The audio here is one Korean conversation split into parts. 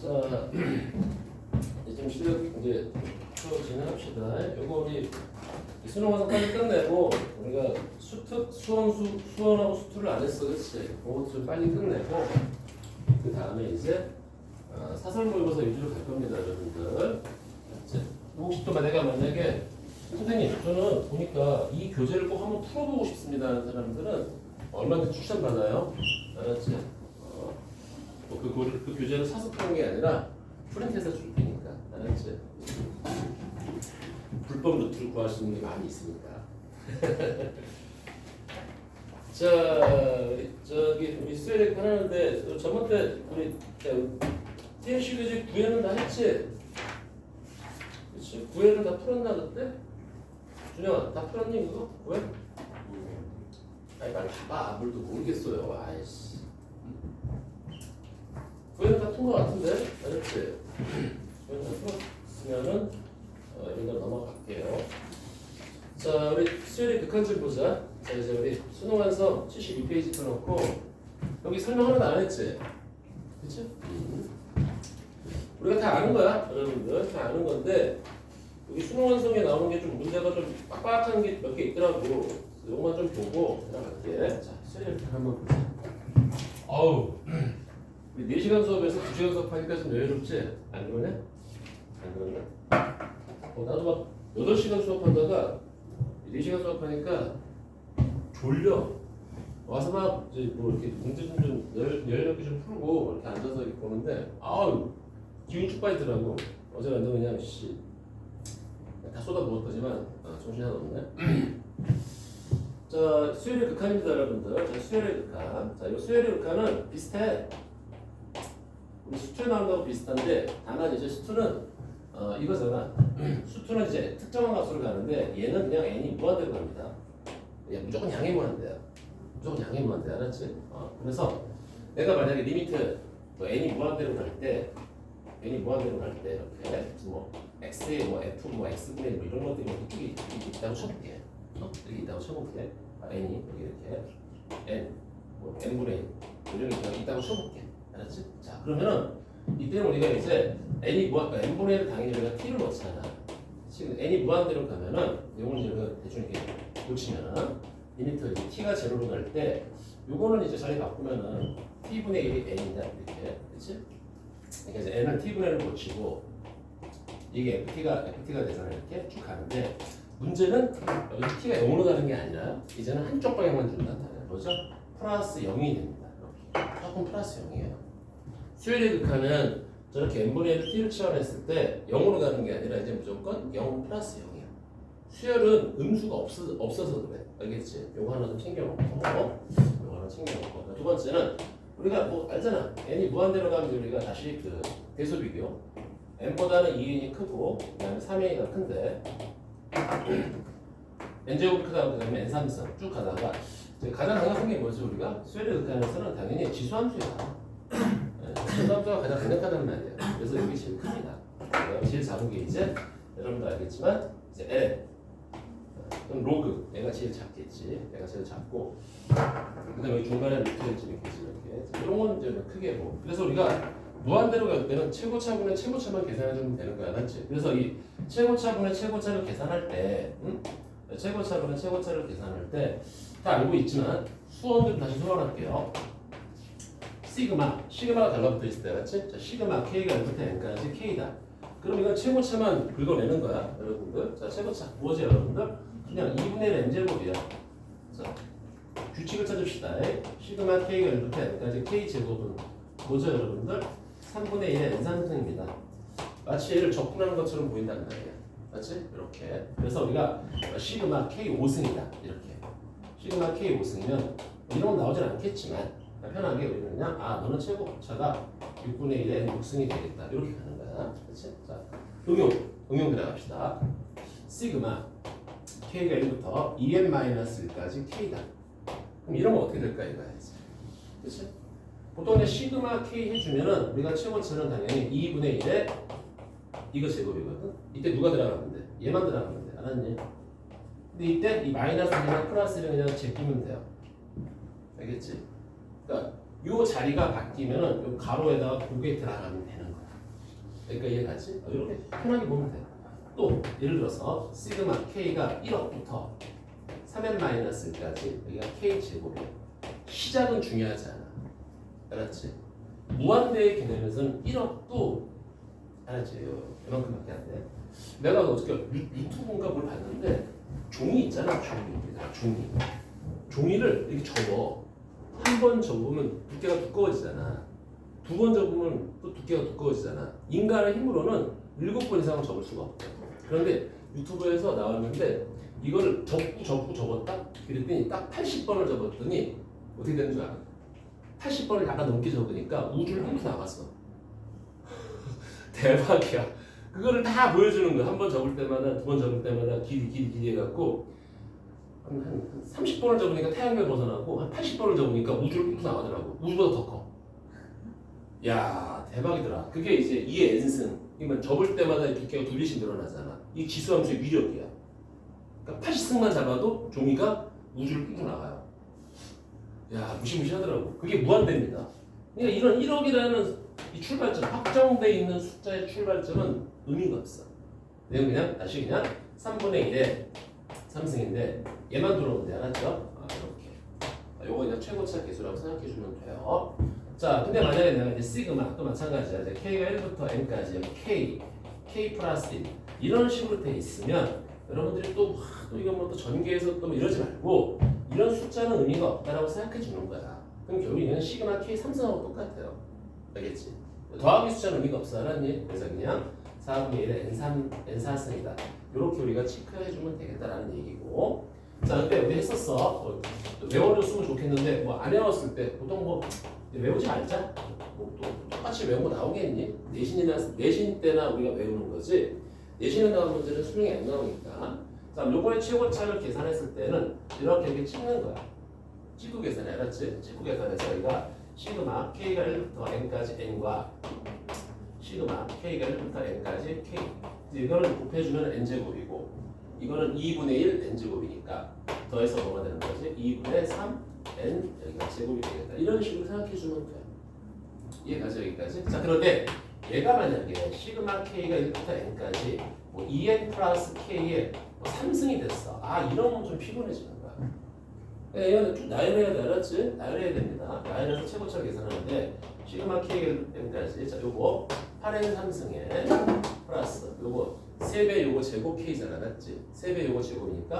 자, 이제 좀 실력 이제 수업 진행합시다. 요거 우리 수능 와서까지 끝내고 우리가 수원하고 수투를 안 했어, 그렇지? 그것도 좀 빨리 끝내고 그 다음에 이제 사설 모의고사 위주로 갈 겁니다, 여러분들. 이제 혹시 또 내가 만약에 선생님, 저는 보니까 이 교재를 꼭 한번 풀어보고 싶습니다 하는 사람들은 얼마든지 추천받아요. 알았지? 그 교재를 사서 푸는 게 아니라 프린트해서 줄 테니까. 알았지? 불법 노트를 구할 수 있는 게 많이 있으니까. 자, 우리 수혜를 하는데 저번 때 우리 TNC 교재 9회는 다 했지? 그렇지? 9회는 다 풀었나 그때? 준영아, 다 풀었니 그거? 9회? 아니 빨리 봐봐. 뭘또 모르겠어요. 아이씨. 9회는 다 푼 거 같은데? 알았지? 9회는 다 풀었으면은 여기다 넘어갈게요. 자, 우리 수요일 극한점 보자. 자, 이제 우리 수능 완성 72페이지 펴놓고 여기 설명 하나도 안 했지? 그치? 우리가 다 아는 거야, 여러분들. 다 아는 건데 여기 수능 완성에 나오는 게 좀 문제가 좀 빡빡한 게 몇 개 있더라고. 이것만 좀 보고 들어갈게. 자, 수요일 한번 보자. 어우, 우리 4시간 수업에서 2시간 수업하니까 좀 여유롭지? 안 그러냐? 안 그러냐? 나도 막 8시간 수업하다가 4시간 수업하니까 졸려. 와서 막 이제 뭐 이렇게 문제 좀 여유롭게 좀 풀고 이렇게 앉아서 이렇게 보는데 아우 기운이 쭉 빠지더라고. 어제 완전 그냥 다 쏟아부었더지만 정신이 하나 없네. 자, 수요일의 극한입니다, 여러분들. 자, 수요일의 극한. 자, 이 수요일의 극한은 비슷해. 우리 수투에 나온다고 비슷한데 다만 이제 수투는 이거잖아. 수투는 이제 특정한 값으로 가는데 얘는 그냥 n이 무한대로 갑니다. 무조건 양의 무한대야. 무조건 양의 무한대, 알았지? 그래서 내가 만약에 리미트 n이 무한대로 갈 때 이렇게 뭐 x에 뭐 f 뭐 x분의 뭐 이런 것들이 이렇게 있다고 쳐볼게. 이렇게 있다고 쳐볼게. n이 여기 이렇게 n 뭐 n분의 이런 게 있다고 쳐볼게. 알았지? 자, 그러면은 이때는 우리가 이제 n이 n분의 1을 당연히 우리가 t를 넣잖아. 지금 n이 무한대로 가면은 요거는 이제 대충 이렇게 놓치면은 리미트 이제 t가 제로로 갈 때 요거는 이제 자리 바꾸면은 t분의 1이 n이다 이렇게, 그렇지? 그러니까 이제 n을 t분의 1로 고치고 이게 ft가 되잖아. 이렇게 쭉 가는데 문제는 여기 t가 0으로 가는 게 아니라 이제는 한쪽 방향만 준다. 뭐죠? 플러스 0이 됩니다. 이렇게 조금 플러스 0이에요. 수요일의 극한은 저렇게 n분의 1을 t를 치환했을 때 0으로 가는 게 아니라 이제 무조건 0 플러스 0이야. 수열은 음수가 없어서 그래. 알겠지? 요거 하나 좀 챙겨놓고 요거 하나 챙겨놓고 두 번째는 우리가 뭐 알잖아. n이 무한대로 가면 우리가 다시 그 대소비교 n보다는 2n이 크고 그다음에 3n이가 큰데 n제곱이 크다고 그다음에 n3승 쭉 가다가 가장 강력한 게 뭐지? 우리가 수열의 극한에서는 당연히 지수함수야. 지수함수가 가장 강력하다는 말이에요. 그래서 여기 제일 큽니다. 제일 작은 게 이제 여러분도 알겠지만 이제 n 그럼 로그 얘가 제일 작겠지. 얘가 제일 작고 그다음에 여기 중간에 루트를 이렇게 이런 건 이제 크게 뭐. 그래서 우리가 무한대로 갈 때는 최고차분의 최고차만 계산해주면 되는 거야, 맞지? 그래서 이 최고차분의 최고차를 계산할 때, 최고차분의 최고차를 계산할 때 다 알고 있지만 수원들 다시 소환할게요. 시그마가 달라붙어 있을 때, 맞지? 자, 시그마 k가 1부터 n까지 k다. 그럼 이건 최고차만 긁어내는 거야, 여러분들. 자, 최고차 뭐지, 여러분들? 그냥 2분의 1 n제곱이야. 자, 규칙을 찾읍시다. 시그마 k가 1부터 n까지 k 제곱은 뭐죠, 여러분들? 3분의 1의 n산승입니다. 마치 얘를 적분하는 것처럼 보인단 말이야. 맞지? 이렇게. 그래서 우리가 시그마 k 5승이다. 이렇게. 시그마 k 5승이면 이런 건 나오진 않겠지만 편하게 우리는 그냥 너는 최고차가 6분의 1의 n 6승이 되겠다. 이렇게 가는 거야. 그렇지? 자, 응용 들어갑시다. 시그마 k가 1부터 2n-1까지 k다. 그럼 이런 건 어떻게 될까 이거야지. 그렇지? 보통 이제 시그마 k 해주면은 우리가 최고차는 당연히 2분의 1에 이거 제곱이거든. 이때 누가 들어가면 돼? 얘만 들어가면 돼. 알았니? 근데 이때 이 마이너스랑 플러스를 그냥 제끼면 돼요. 알겠지? 그러니까 요 자리가 바뀌면은 요 가로에다가 2개 들어가면 되는 거야. 그러니까 이해가지? 이렇게 편하게 보면 돼. 또 예를 들어서 시그마 K가 1억부터 3n-1까지 여기가 K 제곱이야. 시작은 중요하지 않아. 알았지? 무한대의 개념에서는 1억도 알았지? 이만큼밖에 안 돼. 내가 어떻게 유튜브인가 뭘 봤는데 종이 있잖아. 종이를 이렇게 접어. 한 번 접으면 두께가 두꺼워지잖아. 두 번 접으면 또 두께가 두꺼워지잖아. 인간의 힘으로는 7번 이상은 접을 수가 없대. 그런데 유튜브에서 나왔는데 이걸 접었다? 그랬더니 딱 80번을 접었더니 어떻게 되는 줄 알아? 80번을 약간 넘게 접으니까 우주를 뚫고 나갔어. 대박이야. 그거를 다 보여주는 거야. 한 번 접을 때마다, 두 번 접을 때마다 길이 해갖고 한 30번을 접으니까 태양을 벗어나고 한 80번을 접으니까 우주를 뚫고 나가더라고. 우주보다 더 커. 야, 대박이더라. 그게 이제 2의 n승. 그러면 접을 때마다 두께가 2배씩 늘어나잖아. 이 지수함수의 위력이야. 그러니까 80승만 잡아도 종이가 우주를 뚫고 나가요. 야, 무시무시하더라고. 그게 무한대입니다. 그러니까 이런 1억이라는 이 출발점, 확정돼 있는 숫자의 출발점은 의미가 없어. 그냥 다시 그냥 3분의 1의 3승인데 얘만 들어오면 돼. 알았죠? 이렇게. 요거 그냥 최고차 계수라고 생각해주면 돼요. 자, 근데 만약에 내가 이제 시그마 또 마찬가지야. 이제 K가 1부터 N까지 K 플러스 1 이런 식으로 돼 있으면 여러분들이 또 이거 뭐 또 전개해서 또 이러지 말고 이런 숫자는 의미가 없다라고 생각해 주는 거야. 그럼 결국 이거는 시그마 K 3승하고 똑같아요. 알겠지? 더하기 숫자는 의미가 없어. 알았니? 그래서 그냥 4분의 1의 N4승이다. 이렇게 우리가 체크해 주면 되겠다라는 얘기고. 자, 근데 우리 했었어. 외워줬으면 좋겠는데 뭐 안 외웠을 때 보통 뭐 외우지 말자. 뭐 또 똑같이 외운 거 나오겠니? 내신 때나 우리가 외우는 거지. 내신에 나온 문제는 수능이 안 나오니까. 자, 요거의 최고차를 계산했을 때는 이렇게 찍는 거야. 찍고 계산해. 알았지? 찍고 계산해서 저희가 시그마 K가 1부터 N까지 N과 시그마 K가 1부터 N까지 K 이거는 곱해주면 N제곱이고 이거는 2분의 1 N제곱이니까 더해서 뭐가 되는 거지? 2분의 3 N 여기가 제곱이 되겠다. 이런 식으로 생각해주면 돼. 이해가죠? 여기까지? 자, 그런데 얘가 만약에 시그마 K가 1부터 N까지 뭐 2N 플러스 K의 뭐 3승이 됐어. 이러면 좀 피곤해지는 거야. 이거는 좀 나열해야 돼. 알았지? 나열해야 됩니다. 나열해서 최고차를 계산하는데 시그마 K가 N까지 자, 요거 8N 3승에 플러스 요거 3배 요거 제곱 K잖아. 맞지? 3배 요거 제곱이니까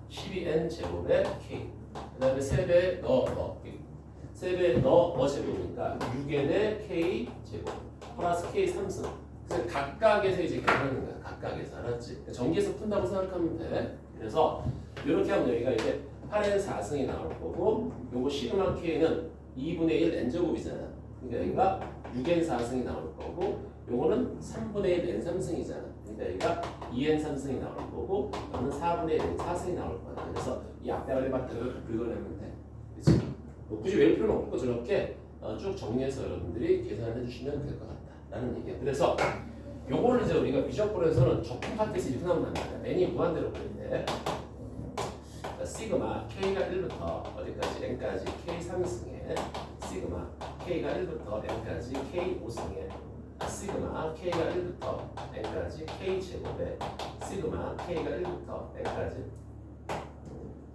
12N 제곱에 K 그 다음에 3배 세배 너 제곱이니까 6n의 k 제곱 플러스 k 3승. 그래서 각각에서 이제 계산하는 거야. 각각에서. 알았지? 전기에서 푼다고 생각하면 돼. 그래서 이렇게 하면 여기가 이제 8n 4승이 나올 거고 요거 시그마 k는 2분의 1 n 제곱이잖아. 그러니까 여기가 6n 4승이 나올 거고 요거는 3분의 1 n 3승이잖아. 그러니까 여기가 2n 3승이 나올 거고 요거는 4분의 1 n 4승이 나올 거야. 그래서 이 앞뒤를 긁어내면 돼. 그렇지? 뭐 굳이 외울 필요는 없고 저렇게 쭉 정리해서 여러분들이 계산을 해주시면 될 것 같다라는 얘기야. 그래서 요거를 이제 우리가 미적분에서는 적분 파트에서 이렇게 나오면 안 돼. n이 무한대로 보이는데 시그마 k가 1부터 어디까지 n까지 k 3승에 시그마 k가 1부터 n까지 k 5승에 시그마 k가 1부터 n까지 k 제곱에 시그마 k가 1부터 n까지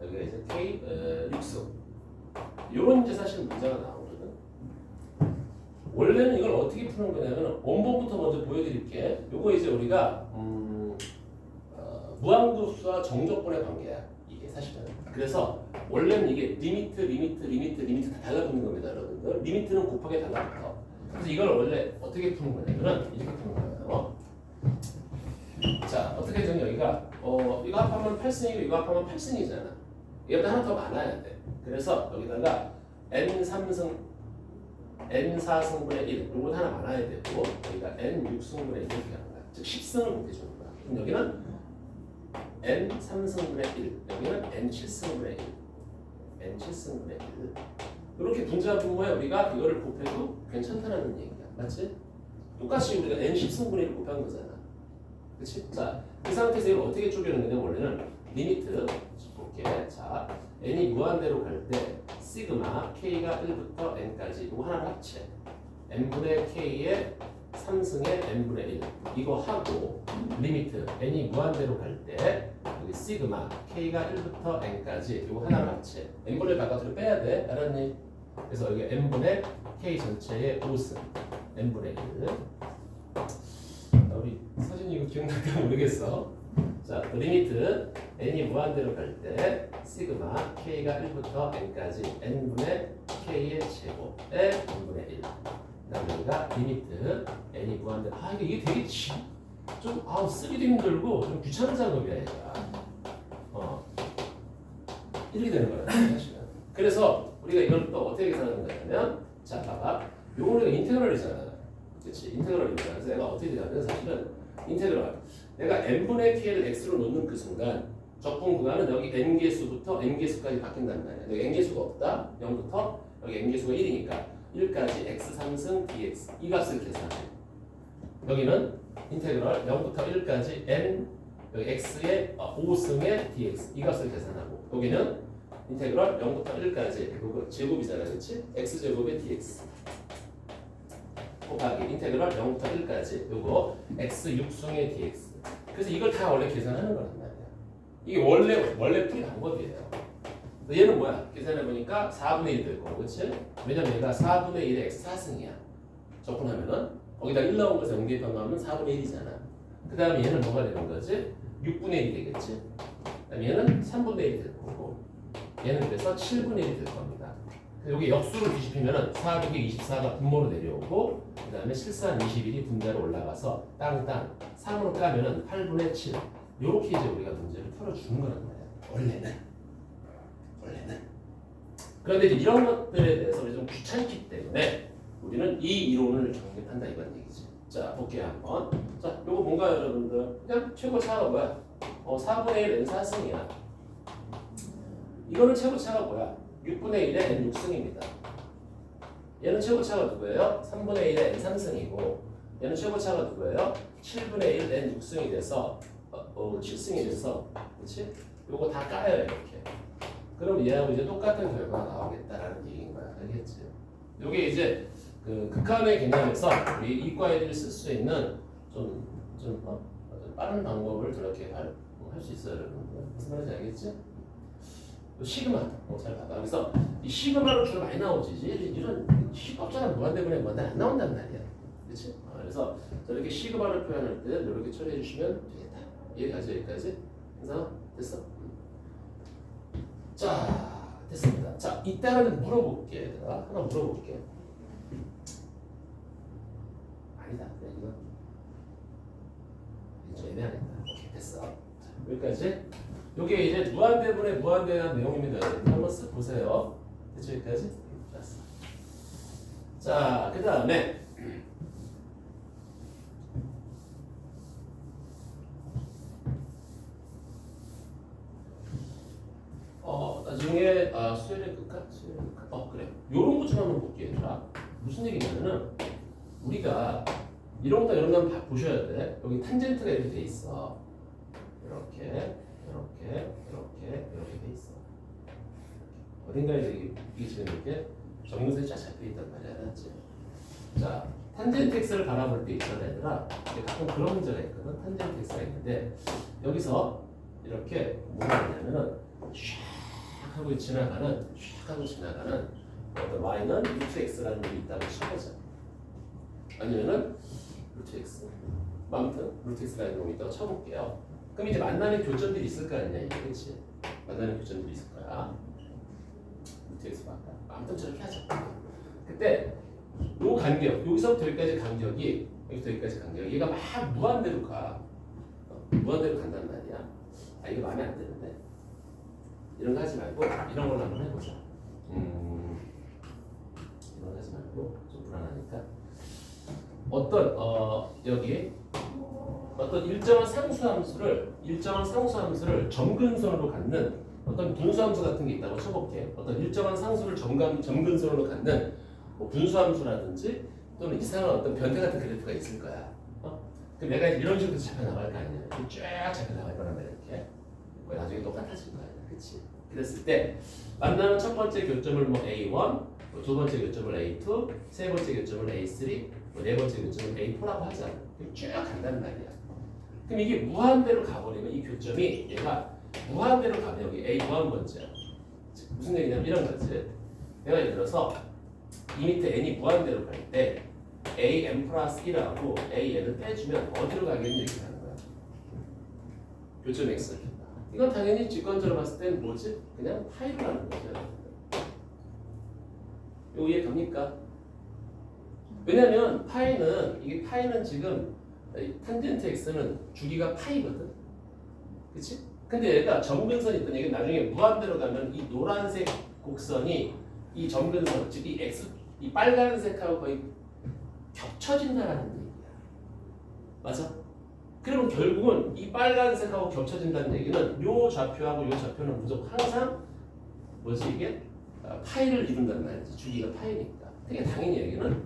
여기가 이제 k 6승 이런 이제 사실 문제가 나오거든. 원래는 이걸 어떻게 푸는 거냐면 원본부터 먼저 보여드릴게. 요거 이제 우리가 무한급수와 정적분의 관계야. 이게 사실은. 그래서 원래는 이게 리미트 다 달라붙는 겁니다, 여러분들. 리미트는 곱하기 달라붙어. 그래서 이걸 원래 어떻게 푸는 거냐면 이렇게 푸는 거예요. 자, 어떻게 되면 여기가 이거 합하면 8승이고 이거 합하면 8승이잖아. 얘보다 하나 더 많아야 돼. 그래서 여기다가 n3승, n4승분의 1 이건 하나 많아야 되고 여기가 n6승분의 1 이렇게 하는 거야. 즉 10승을 곱해주는 거야. 그럼 여기는 n3승분의 1 여기는 n7승분의 1 n7승분의 1 이렇게 분자 분모에 우리가 이거를 곱해도 괜찮다는 얘기야. 맞지? 똑같이 우리가 n10승분의 1을 곱한 거잖아. 그치? 자, 그 상태에서 이걸 어떻게 쪼개는 거냐 원래는 리미트 볼게. 자, n이 무한대로 갈 때 시그마 k가 1부터 n까지 이거 하나를 합체 n분의 k의 3승의 n분의 1 이거 하고 리미트 n이 무한대로 갈 때 여기 시그마 k가 1부터 n까지 이거 하나를 합체 n분의 바깥으로 빼야 돼. 알았니? 그래서 여기 n분의 k 전체의 5승 n분의 1 우리 서진이 이거 기억날까 모르겠어. 자, 리미트 n이 무한대로 갈 때 시그마 k가 1부터 n까지 n분의 k의 제곱에 n분의 1 그다음에 여기가 리미트 n이 무한대로 이게 되게 좀 쓰기도 힘들고 좀 귀찮은 작업이야 얘가. 이렇게 되는 거야 사실은. 그래서 우리가 이걸 또 어떻게 계산하는 거냐면 자 봐봐 요거는 인테그럴이잖아. 그렇지 인테그럴이잖아. 그래서 내가 어떻게 되냐면 사실은 인테그럴 내가 n분의 k를 x로 놓는 그 순간 적분 구간은 여기 n개수부터 n개수까지 바뀐단 말이야. 여기 n개수가 없다. 0부터 여기 n개수가 1이니까 1까지 x 3승 dx 이 값을 계산해. 여기는 인테그럴 0부터 1까지 n 여기 x의 5승의 dx 이 값을 계산하고 여기는 인테그럴 0부터 1까지 이거 제곱이잖아. 그렇지? x제곱의 dx 곱하기 인테그럴 0부터 1까지 요거 x 6승의 dx 그래서 이걸 다 원래 계산하는 거란 말이야. 이게 원래 풀이 방법이에요. 얘는 뭐야? 계산해 보니까 4분의 1 될 거고, 그렇지? 왜냐면 얘가 4분의 1의 x 4승이야. 적분하면은 거기다 1 나온 것에 연계입한 거 하면 4분의 1이잖아. 그 다음에 얘는 뭐가 되는 거지? 6분의 1이 되겠지? 그 다음에 얘는 3분의 1이 될 거고, 얘는 그래서 7분의 1이 될 겁니다. 여기 역수를 뒤집히면은 4, 6에 24가 분모로 내려오고, 그 다음에 7, 4, 21이 분자로 올라가서 땅땅 3으로 까면은 8분의 7. 요렇게 이제 우리가 문제를 풀어주는 거란 말이야. 원래는. 그런데 이제 이런 것들에 대해서 우리 좀 귀찮기 때문에 우리는 이 이론을 정립한다 이런 얘기지. 자, 볼게요 한번. 자, 요거 뭔가 여러분들 그냥 최고차가 뭐야? 4분의 1 n 4승이야. 이거는 최고차가 뭐야? 6분의 1의 n 6승입니다. 얘는 최고차가 누구예요? 3분의 1의 n 3승이고 얘는 최고차가 누구예요? 7분의 1 n 6승이 돼서 7승이 돼서 그렇지? 요거 다 까요 이렇게. 그럼 얘하고 이제 똑같은 결과가 나오겠다라는 얘기인 거야. 알겠지? 요게 이제 그 극한의 개념에서 우리 이과 애들이 쓸 수 있는 좀 빠른 방법을 저렇게 할 수 있어요, 여러분들. 무슨 말인지 알겠지? 시그마 잘 봐봐. 그래서 이 시그마로 주로 많이 나오지. 이런 시겁잖아 무한대분의 무한대 안 나온단 말이야. 그렇지? 그래서 저렇게 시그마를 표현할 때 이렇게 처리해 주시면 되겠다. 이해가지 여기까지? 그래서 됐어. 자, 됐습니다. 자, 이따가는 물어볼게. 얘들아. 하나 물어볼게. 아니다. 이거 좀 애매하겠다. 오케이, 됐어. 자, 여기까지. 이게 이제 무한대분의 무한대에 대한 내용입니다. 한번 쓱 보세요. 됐죠? 여기까지? 좋았어. 자, 그 다음에 나중에 수요일에 끌까? 그래. 요런 거 좀 한번 볼게요. 얘들아. 무슨 얘기냐면은 우리가 이런 거 이런 거 한번 보셔야 돼. 여기 탄젠트가 이렇게 돼 있어. 이렇게 돼 있어. 어딘가에 이게 지금 이렇게 정근선이 쫙 잡혀 있단 말이야. 알았지? 자, 탄젠트 x를 바라볼 때 있잖아, 얘들아. 가끔 그런 문제가 있거든. 탄젠트 x가 있는데 여기서 이렇게 뭐가 있냐면은 샥 하고 지나가는 어떤 y는 루트 x라는 놈이 있다고 쳐보자. 아니면은 루트 x. 아무튼 루트 x라는 놈이 있다고 쳐볼게요. 그럼 이제 만나는 교점들이 있을 거 아니냐, 이게 그렇지? 만나는 교점들이 있을 거야. 루트 x 바꿔. 아무튼 저렇게 하자. 그때 요 간격, 여기서부터 여기까지 간격이 여기부터 여기까지 간격, 얘가 막 무한대로 가. 무한대로 간단 말이야. 이거 마음에 안 드는데. 이런 거 하지 말고 이런 걸로 한번 해보자. 이런 거 하지 말고 좀 불안하니까. 여기 어떤 일정한 상수함수를 점근선으로 갖는 어떤 분수함수 같은 게 있다고 쳐볼게. 어떤 일정한 상수를 점근선으로 갖는 분수함수라든지 또는 이상한 어떤 변태 같은 그래프가 있을 거야. 그럼 내가 이런 식으로 잡혀 나갈 거 아니야. 쫙 잡혀 나갈 거란 말이야. 이렇게. 나중에 똑같아질 거야. 그렇지? 그랬을 때 만나는 첫 번째 교점을 A1, 두 번째 교점을 A2, 세 번째 교점을 A3, 네 번째 교점은 A4라고 하잖아. 쭉 간단 말이야. 그럼 이게 무한대로 가버리면 이 교점이 얘가 무한대로 가면 여기 A 무한번째야. 무슨 얘기냐면 이런 거지. 내가 예를 들어서 이 밑에 n이 무한대로 갈 때 am 플러스 1하고 an을 빼주면 어디로 가겠니 이렇게 하는 거야. 교점 x. 이건 당연히 직관적으로 봤을 때는 뭐지? 그냥 파이로 하는 거죠. 이거 이해 갑니까? 왜냐면 이게 파이는 지금 탄젠트 x는 주기가 파이거든. 그치? 근데 얘가 점근선이 있던 얘기 나중에 무한대로 가면 이 노란색 곡선이 이 점근선, 즉 이 x, 이 빨간색하고 거의 겹쳐진다라는 얘기야. 맞아? 그러면 결국은 이 빨간색하고 겹쳐진다는 얘기는 요 좌표하고 요 좌표는 무조건 항상 뭐지 이게? 파이를 이룬다는 말이지. 주기가 파이니까. 그러니까 당연히 여기는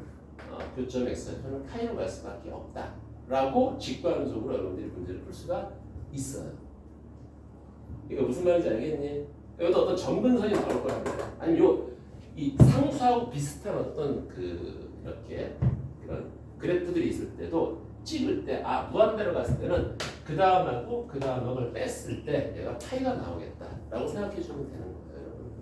교점 x좌표는 파이로 갈 수밖에 없다라고 직관적으로 여러분들이 문제를 풀 수가 있어요. 이거 무슨 말인지 알겠니? 여기도 어떤 점근선이 나올 거란 말이야. 아니면 이 상수하고 비슷한 어떤 이렇게 이런 그래프들이 있을 때도 찍을 때 무한대로 갔을 때는 그 다음하고 그 다음을 뺐을 때 얘가 파이가 나오겠다라고 생각해 주면 되는 거예요, 여러분.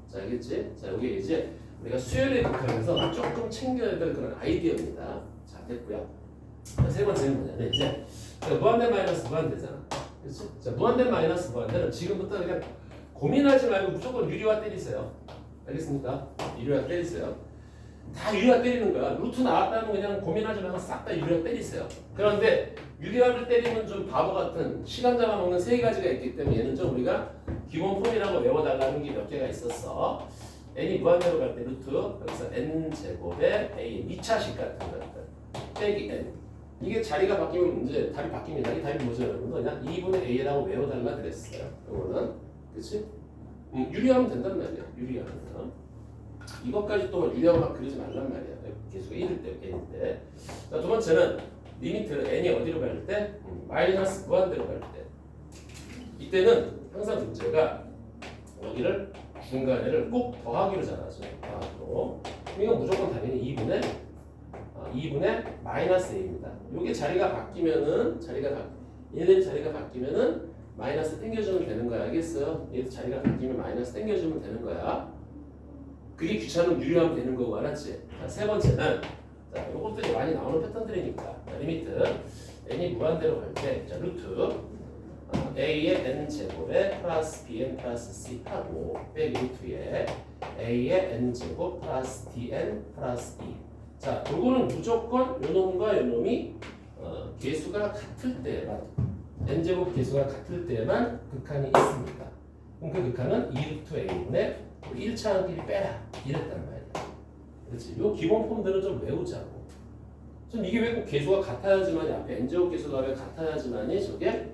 자, 알겠지? 자, 여기 이제 우리가 수열에 극하면서 조금 챙겨야 될 그런 아이디어입니다. 자, 됐고요. 자, 세 번째는 뭐냐면 이제 무한대 마이너스 무한대잖아. 그렇지? 자, 무한대 마이너스 무한대는 지금부터 그냥 고민하지 말고 무조건 유리화 때리세요. 알겠습니까? 유리화 때리세요. 다 유리화 때리는 거야. 루트 나왔다면 그냥 고민하지 말고 싹 다 유리화 때리세요. 그런데 유리화를 때리면 좀 바보 같은 시간 잡아먹는 세 가지가 있기 때문에 얘는 좀 우리가 기본 폼이라고 외워달라는 게 몇 개가 있었어. n이 무한대로 갈 때 루트 여기서 n 제곱에 a 2차식 같은 것들 빼기 n. 이게 자리가 바뀌면 이제 답이 바뀝니다. 이 답이 뭐죠, 여러분? 그냥 2분의 a라고 외워달라 그랬어요. 이거는 그렇지? 유리하면 된단 말이야. 유리하면. 이것까지 또 유리하고 막 그러지 말란 말이야. 계수가 1일 때, n일 때. 자, 두 번째는 리미트 n이 어디로 갈 때? 마이너스 무한대로 갈 때. 이때는 항상 문제가 여기를 중간에를 꼭 더하기로 잡아줘. 더하기로. 이건 무조건 당연히 2분의 마이너스 a입니다. 요게 자리가 바뀌면은 얘네 자리가 바뀌면은 마이너스 땡겨주면 되는 거야. 알겠어요? 얘도 자리가 바뀌면 마이너스 땡겨주면 되는 거야. 그게 귀찮으면 유리하면 되는 거고, 알았지? 자, 세 번째는 자, 요것들이 많이 나오는 패턴들이니까 자, 리미트 n이 무한대로 갈 때 자, 루트 a의 n 제곱에 플러스 bn 플러스 c 하고 빼기 루트에 a의 n 제곱 플러스 dn 플러스 e. 자, 요거는 무조건 요놈과 요놈이 개수가 같을 때만 n 제곱 개수가 같을 때만 극한이 있습니다. 그럼 그 극한은 2루트 a분의 1차항끼리 빼라 이랬단 말이야. 그렇지? 요 기본 폼들은 좀 외우자고. 좀 이게 왜 꼭 개수가 같아야지만이 앞에 n제곱 개수가 왜 같아야지만이 저게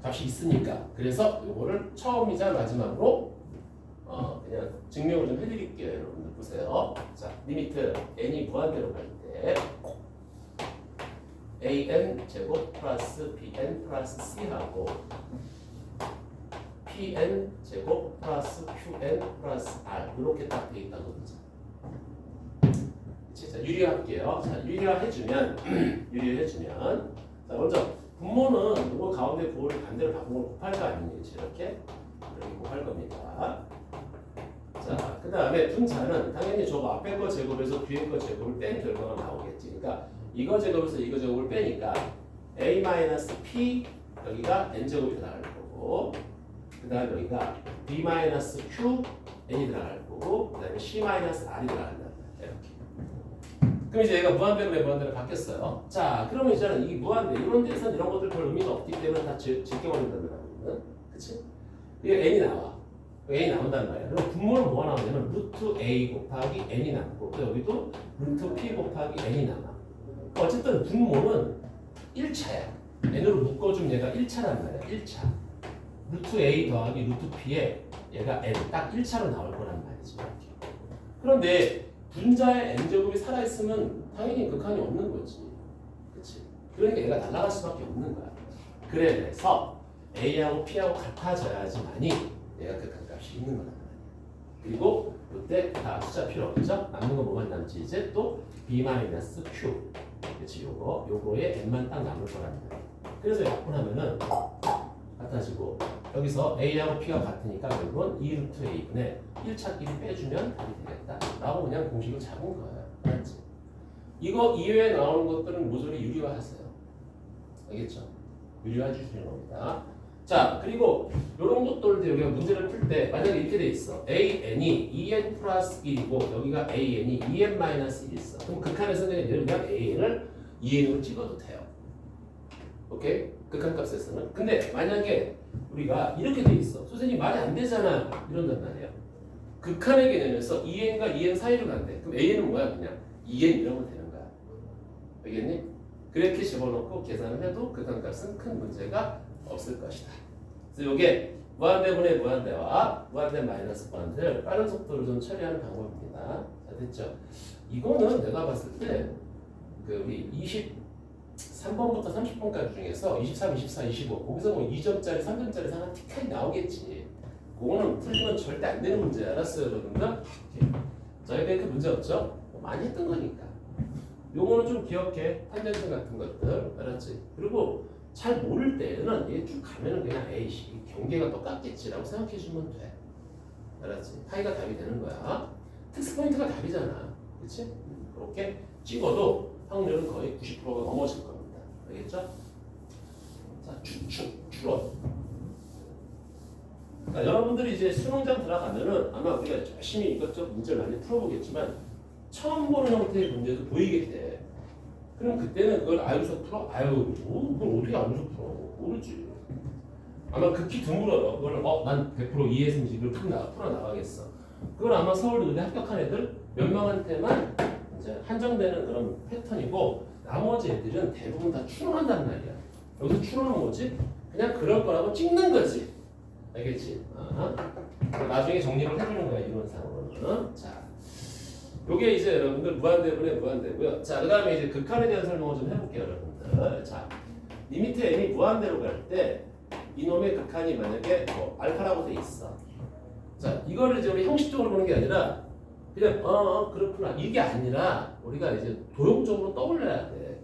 값이 있으니까. 그래서 요거를 처음이자 마지막으로 그냥 증명을 좀 해드릴게요. 여러분들 보세요. 자, 리미트 n이 무한대로 갈 때 an 제곱 플러스 bn 플러스 c하고 pn 제곱 플러스 qn 플러스 r 이렇게 딱 돼 있다고 보자. 자, 유리할게요. 자, 유리화해주면 자, 먼저 분모는 이거 가운데 부호를 반대로 바꾸고 곱할 거 아니니? 이렇게 곱할 겁니다. 자, 그 다음에 분자는 당연히 저거 앞에 거 제곱에서 뒤에 거 제곱을 뺀 결과가 나오겠지. 그러니까 이거 제곱에서 이거 제곱을 빼니까 a-p 여기가 n제곱이 들어갈 거고, 그 다음에 여기가 b-q n이 들어갈 거고, 그 다음에 c-r이 들어간다. 이렇게. 그럼 이제 얘가 무한대로 바뀌었어요. 자, 그러면 이제는 이 무한대 이런 데서는 이런 것들 별 의미가 없기 때문에 다 제껴버린다는 말이거든. 그치? 이게 n이 나와. n이 나온단 말이야. 그럼 분모는 뭐가 나오냐면 루트 a 곱하기 n이 남고, 또 여기도 루트 p 곱하기 n이 남아. 어쨌든 분모는 1차야. n으로 묶어주면 얘가 1차란 말이야. 1차. 루트 a 더하기 루트 p에 얘가 n 딱 1차로 나올 거란 말이지. 이렇게. 그런데 분자의 n제곱이 살아있으면 당연히 극한이 없는 거지. 그치? 그러니까 얘가 날아갈 수밖에 없는 거야. 그래서 A하고 P하고 같아져야지만이 얘가 극한 값이 있는 거란 말이야. 그리고 이때 다 숫자 필요 없죠? 남는 거 뭐만 남지? 이제 또 b-q 그렇지 요거에 n만 딱 남을 거랍니다. 그래서 약분하면은 같아지고 여기서 a하고 p가 같으니까 결국은 2루트 a분의 1차끼리 빼주면 답이 되겠다 라고 그냥 공식을 잡은 거예요. 알았지? 이거 이외에 나오는 것들은 모조리 유리화하세요. 알겠죠? 유리화 주시는 겁니다. 자, 그리고 이런 것들도 여기가 문제를 풀 때 만약에 이렇게 돼 있어. an이 2n 플러스 1이고 여기가 an이 2n 마이너스 1이 있어. 그럼 극한에서는 그냥 an을 2n으로 찍어도 돼요. 오케이? 극한값에서는. 근데 만약에 우리가 이렇게 돼 있어. 선생님 말이 안 되잖아. 이런단 말이야. 극한의 개념에서 2n과 2n 사이로 간대. 그럼 an은 뭐야? 그냥 2n 이러면 되는 거야. 알겠니? 그렇게 집어넣고 계산을 해도 극한값은 큰 문제가 없을 것이다. 그래서 이게 무한대분의 무한대와 무한대 마이너스 무한대를 빠른 속도로 좀 처리하는 방법입니다. 자, 됐죠? 이거는 내가 봤을 때 그 우리 23번부터 30번까지 중에서 23, 24, 25 거기서 뭐 2점짜리, 3점짜리 하나 틱하게 나오겠지. 그거는 풀리면 절대 안 되는 문제 알았어요, 여러분들? 저희가 그 문제 없죠? 많이 했던 거니까. 요거는 좀 기억해. 탄젠트 같은 것들. 알았지? 그리고 잘 모를 때는 얘 쭉 가면은 그냥 에이씨 경계가 똑같겠지라고 생각해 주면 돼. 알았지? 파이가 답이 되는 거야. 특수 포인트가 답이잖아. 그렇지? 그렇게 찍어도 확률은 거의 90%가 넘어질 겁니다. 알겠죠? 자, 추론. 그러니까 여러분들이 이제 수능장 들어가면은 아마 우리가 열심히 이것저것 문제를 많이 풀어보겠지만 처음 보는 형태의 문제도 보이게 돼. 그럼 그때는 그걸 알고서 풀어? 아유, 그걸 어떻게 알고서 풀어? 모르지. 아마 극히 드물어요. 그걸 난 100% 이해승식을 풀어나가겠어. 그걸 아마 서울의대 합격한 애들 몇 명한테만 이제 한정되는 그런 패턴이고 나머지 애들은 대부분 다 추론한단 말이야. 여기서 추론은 뭐지? 그냥 그럴 거라고 찍는 거지. 알겠지? 나중에 정리를 해주는 거야, 이론상으로는. 자. 요게 이제 여러분들 무한대분의 무한대고요. 자, 그 다음에 이제 극한에 대한 설명을 좀 해볼게요, 여러분들. 자, 리미트 n이 무한대로 갈 때 이놈의 극한이 만약에 뭐 알파라고 돼 있어. 자, 이거를 이제 우리 형식적으로 보는 게 아니라 그냥 그렇구나 이게 아니라 우리가 이제 도형적으로 떠올려야 돼.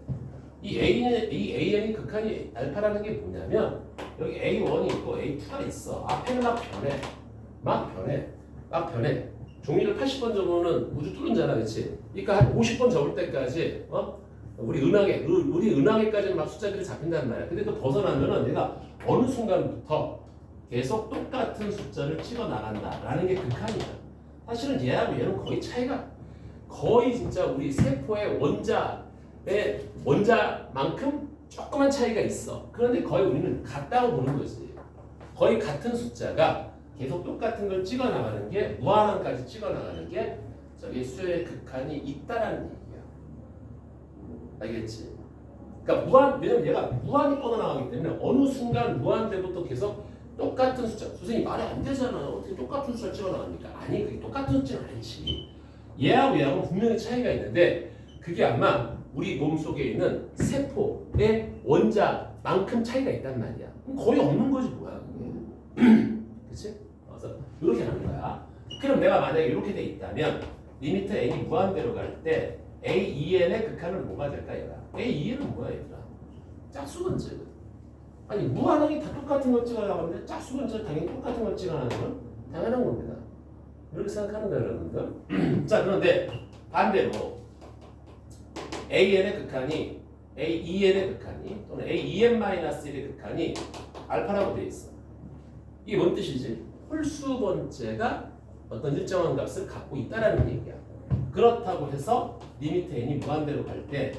이 an이 극한이 알파라는 게 뭐냐면 여기 a1이 있고 a2가 있어. 앞에는 막 변해. 종이를 80번 접으면 우주 뚫는잖아, 그렇지? 그러니까 한 50번 접을 때까지 우리 은하계까지는 막 숫자들이 잡힌단 말이야. 근데 또 벗어나면은 얘가 어느 순간부터 계속 똑같은 숫자를 찍어 나간다라는 게 극한이야. 사실은 얘하고 얘는 거의 차이가 거의 진짜 우리 세포의 원자만큼 조그만 차이가 있어. 그런데 거의 우리는 같다고 보는 거지. 거의 같은 숫자가 계속 똑같은 걸 찍어 나가는 게 무한항까지 찍어 나가는 게 저기 수의 극한이 있다라는 얘기야. 알겠지? 그러니까 왜냐면 얘가 무한이 뻗어나가기 때문에 어느 순간 무한대부터 계속 똑같은 숫자. 선생님 말이 안 되잖아. 어떻게 똑같은 숫자 찍어 나갑니까? 아니, 그게 똑같은 숫자는 아니지. 얘하고 분명히 차이가 있는데 그게 아마 우리 몸 속에 있는 세포의 원자만큼 차이가 있단 말이야. 그럼 거의 없는 거지 뭐야. 그렇지? 그래서 이렇게 하는 거야. 그럼 내가 만약에 이렇게 돼 있다면 리미트 n이 무한대로 갈 때 a2n의 극한은 뭐가 될까 얘가? a2n은 뭐야 얘들아? 짝수근질. 아니 무한항이 다 똑같은 걸 찍어 나가는데 짝수근질 당연히 똑같은 걸 찍어 나가는 건 당연한 겁니다. 이렇게 생각하는 거예요, 여러분들. 자, 그런데 반대로 an의 극한이 a2n의 극한이 또는 a2n-1의 극한이 알파라고 돼 있어. 이게 뭔 뜻이지? 홀수 번째가 어떤 일정한 값을 갖고 있다라는 얘기야. 그렇다고 해서 리미트 n이 무한대로 갈 때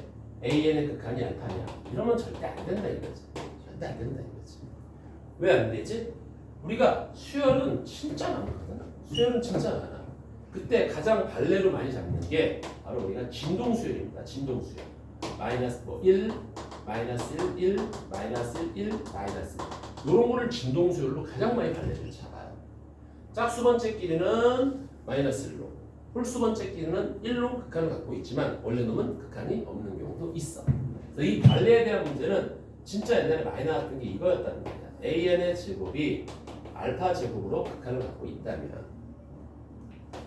an의 극한이 알파냐? 이러면 절대 안 된다 이거지. 절대 안 된다 이거지. 왜 안 되지? 우리가 수열은 진짜 많거든. 수열은 진짜 많아. 그때 가장 발레로 많이 잡는 게 바로 우리가 진동수열입니다. 진동수열. 마이너스 1, 마이너스 1, 1, 마이너스 1, 1, 마이너스 1. 이런 거를 진동수열로 가장 많이 발레를 잡아요. 짝수번째끼리는 마이너스 1로, 홀수번째끼리는 1로 극한을 갖고 있지만 원래 놈은 극한이 없는 경우도 있어. 그래서 이 발레에 대한 문제는 진짜 옛날에 많이 나왔던 게 이거였다는 거야. an의 제곱이 알파 제곱으로 극한을 갖고 있다면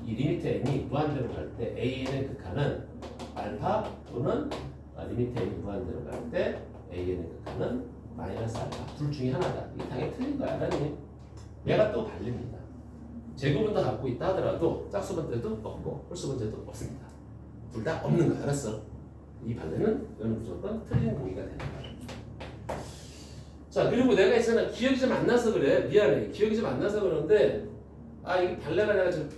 이 리미트 n이 무한대로 갈 때 an의 극한은 알파 또는 리미트 n이 무한대로 갈 때 an의 극한은 마이너스 알파 둘 중에 하나다. 이게 당연히 틀린 거야. 아니 얘가 또 달립니다. 제곱은 다 갖고 있다 하더라도 짝수번째도 없고 홀수번째도 없습니다. 둘 다 없는 거야. 알았어? 이 반대는 이건 무조건 틀린 공이가 되는 거야. 자, 그리고 내가 있잖아. 기억이 좀 안 나서 그래. 미안해. 기억이 좀 안 나서 그러는데 이게 발레가 내가 좀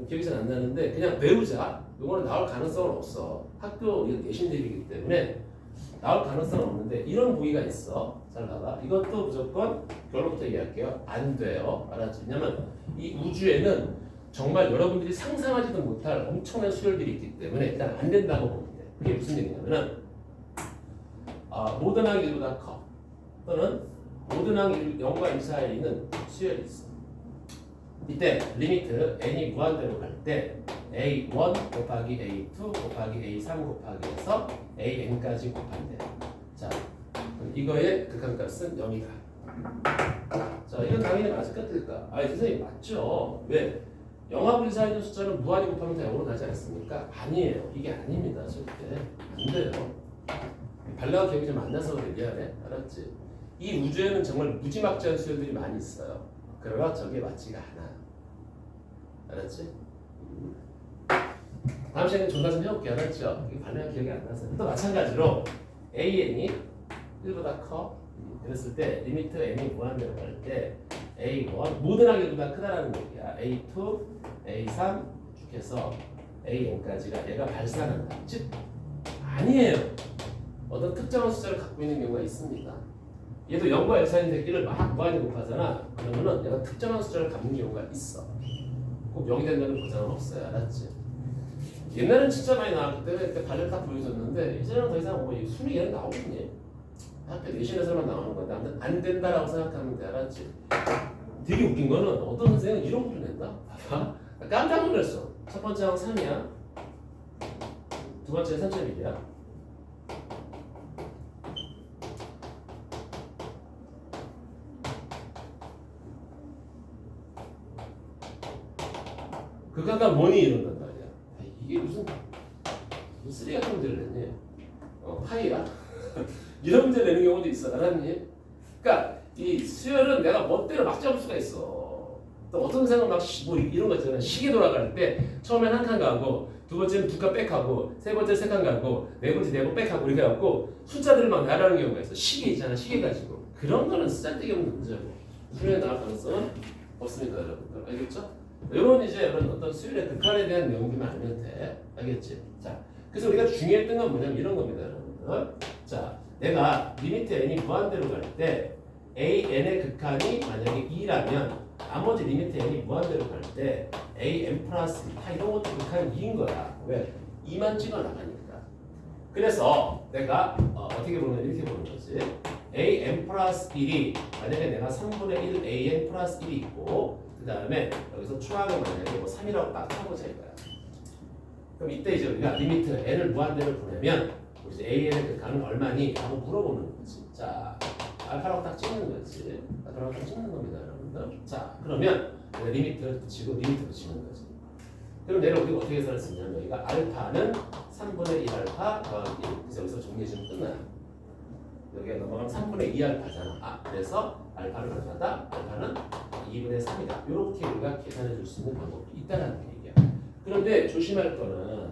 기억이 잘 안 나는데 그냥 외우자. 이거는 나올 가능성은 없어. 학교 내신 대비이기 때문에 나올 가능성은 없는데 이런 부위가 있어. 잘 봐봐. 이것도 무조건 결론부터 얘기할게요. 안 돼요. 알았지? 왜냐면 이 우주에는 정말 여러분들이 상상하지도 못할 엄청난 수열들이 있기 때문에 일단 안 된다고 보면 돼. 그게 무슨 얘기냐면은 모든 항이 1보다 커. 또는 모든 항이 0과 1 사이에 있는 수열이 있어. 이때 리미트 n이 무한대로 갈 때 a1 곱하기 a2 곱하기 a3 곱하기 해서 an까지 곱한대. 자, 그럼 이거의 극한값은 0이다. 자, 이건 당연히 맞을 것 같을까? 선생님 맞죠? 왜? 0하고 1 사이에 있는 숫자는 무한히 곱하면 다 0으로 가지 않습니까? 아니에요. 이게 아닙니다. 절대. 안 돼요. 발레가 기억이 좀 안 나서 그래. 미안해. 알았지? 이 우주에는 정말 무지막지한 수열들이 많이 있어요. 그러나 저게 맞지가 않아요. 알았지? 다음 시간에 존나 좀 해볼게. 알았죠? 이게 발레가 기억이 안 나서. 또 마찬가지로 an이 1보다 커. 그랬을 때 리미트 n이 무한대로 갈 때 a1 모든 항이 1보다 크다라는 얘기야. a2, a3 쭉 해서 an까지가 얘가 발산한다. 즉 아니에요. 어떤 특정한 숫자를 갖고 있는 경우가 있습니다. 얘도 0과 1 사이인 새끼를 막 무한히 곱하잖아. 그러면은 얘가 특정한 숫자를 갖는 경우가 있어. 꼭 0이 된다는 보장은 없어요. 알았지? 옛날엔 진짜 많이 나왔기 때문에 그때 발레를 딱 보여줬는데 이제는 더 이상 뭐 수미 얘는 나오겠니? 학교 내신에서만 나오는 건데 아무튼 안 된다라고 생각하면 돼. 알았지? 되게 웃긴 거는 어떤 선생은 이런 것도 낸다. 봐봐. 깜짝 놀랐어. 첫 번째 항 3이야. 두 번째는 3.1이야. 극한값 뭐니 이런단 말이야. 이게 무슨 쓰레기 같은 문제를 냈니? 파이야? 이런 문제 내는 경우도 있어. 알았니? 그러니까 이 수열은 내가 멋대로 막 잡을 수가 있어. 또 어떤 생각 뭐 이런 거 있잖아. 시계 돌아갈 때 처음엔 한 칸 가고 두 번째는 두 칸 백하고 세 번째 세 칸 가고 네 번째 네 번 백하고 이렇게 해갖고 숫자들을 막 나라는 경우가 있어. 시계 있잖아. 시계 가지고 그런 거는 쓰잘데기 없는 문제고 수열에 나올 가능성은 없습니다, 여러분들. 알겠죠? 이런 이런 어떤 수열의 극한에 대한 내용들만 알면 돼. 알겠지? 자, 그래서 우리가 중요했던 건 뭐냐면 이런 겁니다, 여러분들. 자, 내가 리미트 n이 무한대로 갈 때 an의 극한이 만약에 2라면 나머지 리미트 n이 무한대로 갈 때 an 플러스 2 다 이런 것도 극한이 2인 거야. 왜? 2만 찍어 나가니까. 그래서 내가 어떻게 보면 이렇게 보는 거지. an 플러스 1이 만약에 내가 3분의 1 an 플러스 1이 있고 그 다음에 여기서 초항을 만약에 뭐 3이라고 딱 쳐보자 이거야. 그럼 이때 이제 우리가 리미트 n을 무한대로 보내면 이제 an의 극한은 얼마니? 라고 물어보는 거지. 자, 알파라고 딱 찍는 거지. 알파라고 딱 찍는 겁니다, 여러분들. 자, 그러면 리미트를 붙이고 리미트 붙이는 거지. 그럼 얘를 우리가 어떻게 해석할 수 있냐면 여기가 알파는 3분의 1 알파 더하기 1. 그래서 여기서 정리해주면 끝나요. 여기가 넘어가면 3분의 2 알파잖아. 그래서 알파는 얼마다? 알파는 2분의 3이다. 이렇게 우리가 계산해 줄 수 있는 방법이 있다는 얘기야. 그런데 조심할 거는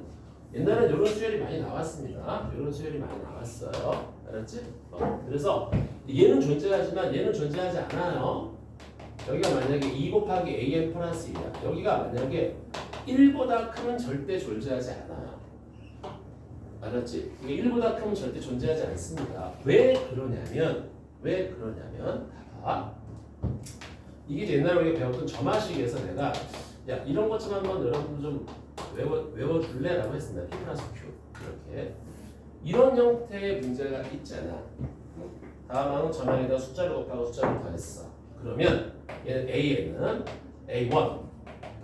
옛날엔 이런 수열이 많이 나왔습니다. 이런 수열이 많이 나왔어요. 알았지? 그래서 얘는 존재하지만 얘는 존재하지 않아요. 여기가 만약에 2 곱하기 an 플러스 1이야. 여기가 만약에 1보다 크면 절대 존재하지 않아요. 알았지? 이게 1보다 크면 절대 존재하지 않습니다. 왜 그러냐면 봐봐. 이게 옛날에 우리가 배웠던 점화식에서 내가 야 이런 것 좀 한번 여러분들 좀 외워줄래? 라고 했습니다. P 플러스 Q 이렇게 이런 형태의 문제가 있잖아. 다음 항은 점항에다 숫자를 곱하고 숫자를 더했어. 그러면 얘는 AN은 A1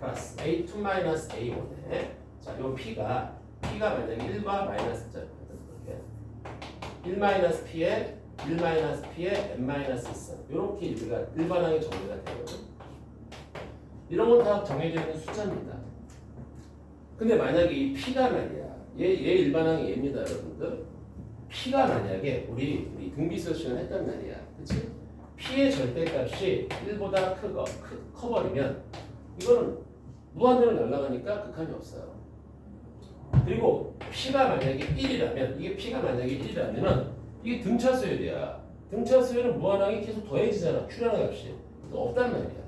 플러스 A2 마이너스 A1에 자, 요 P가 만약에 1과 마이너스 자거든. 이렇게 1 마이너스 P에 1 마이너스 P에 n 마이너스 있어. 이렇게 우리가 일반항이 정리가 되거든. 이런 건 다 정해져 있는 숫자입니다. 근데 만약에 이 P가 말이야. 얘 일반항이 얘입니다, 여러분들. P가 만약에 우리 등비수열 시간에 했단 말이야. 그치? P의 절대값이 1보다 커버리면 이거는 무한대로 날아가니까 극한이 없어요. 그리고 P가 만약에 1이라면 이게 P가 만약에 1이라면은 이게 등차 수열이야. 등차 수열은 무한항이 계속 더해지잖아. Q라는 값이. 없단 말이야.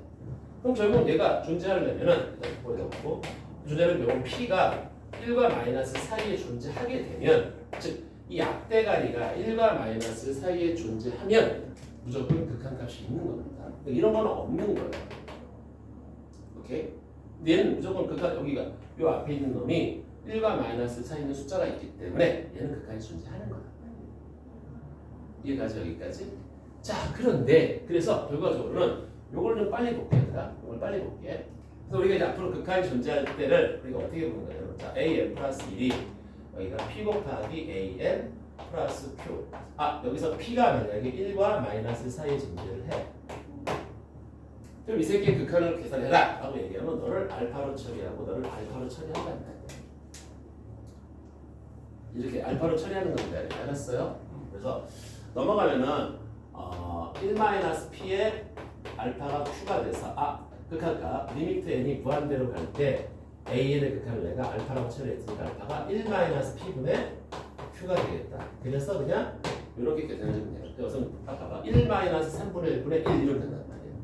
그럼 결국 얘가 존재하려면은 보려고 존재하려면 P가 1과 마이너스 사이에 존재하게 되면 즉 이 앞대가리가 1과 마이너스 사이에 존재하면 무조건 극한값이 있는 겁니다. 이런 거는 없는 거예요. 오케이? 얘는 무조건 극한 여기가 요 앞에 있는 놈이 1과 마이너스 사이에 있는 숫자가 있기 때문에 얘는 극한이 존재하는 거다. 이해가지 여기까지? 자 그런데 그래서 결과적으로는 요걸 좀 빨리 볼게 얘들아. 요걸 빨리 볼게. 그래서 우리가 이제 앞으로 극한이 존재할 때를 우리가 어떻게 보는 거예요? 자 an 플러스 1이 여기가 p 곱하기 an 플러스 q. 여기서 p가 만약에 1과 마이너스 사이에 존재를 해. 그럼 이 새끼의 극한을 계산해라 라고 얘기하면 너를 알파로 처리하고 너를 알파로 처리한다는 거야. 이렇게 알파로 처리하는 겁니다. 이렇게 알았어요? 그래서 넘어가면은 1-p의 알파가 q가 돼서 극한값 리미트 n이 무한대로 갈 때 an의 극한을 내가 알파라고 처리했으니까 알파가 1-p분의 q가 되겠다. 그래서 그냥 이렇게 계산해주면 돼요. 그래서 아까 1-3분의 1분의 1 이렇게 된단 말이에요.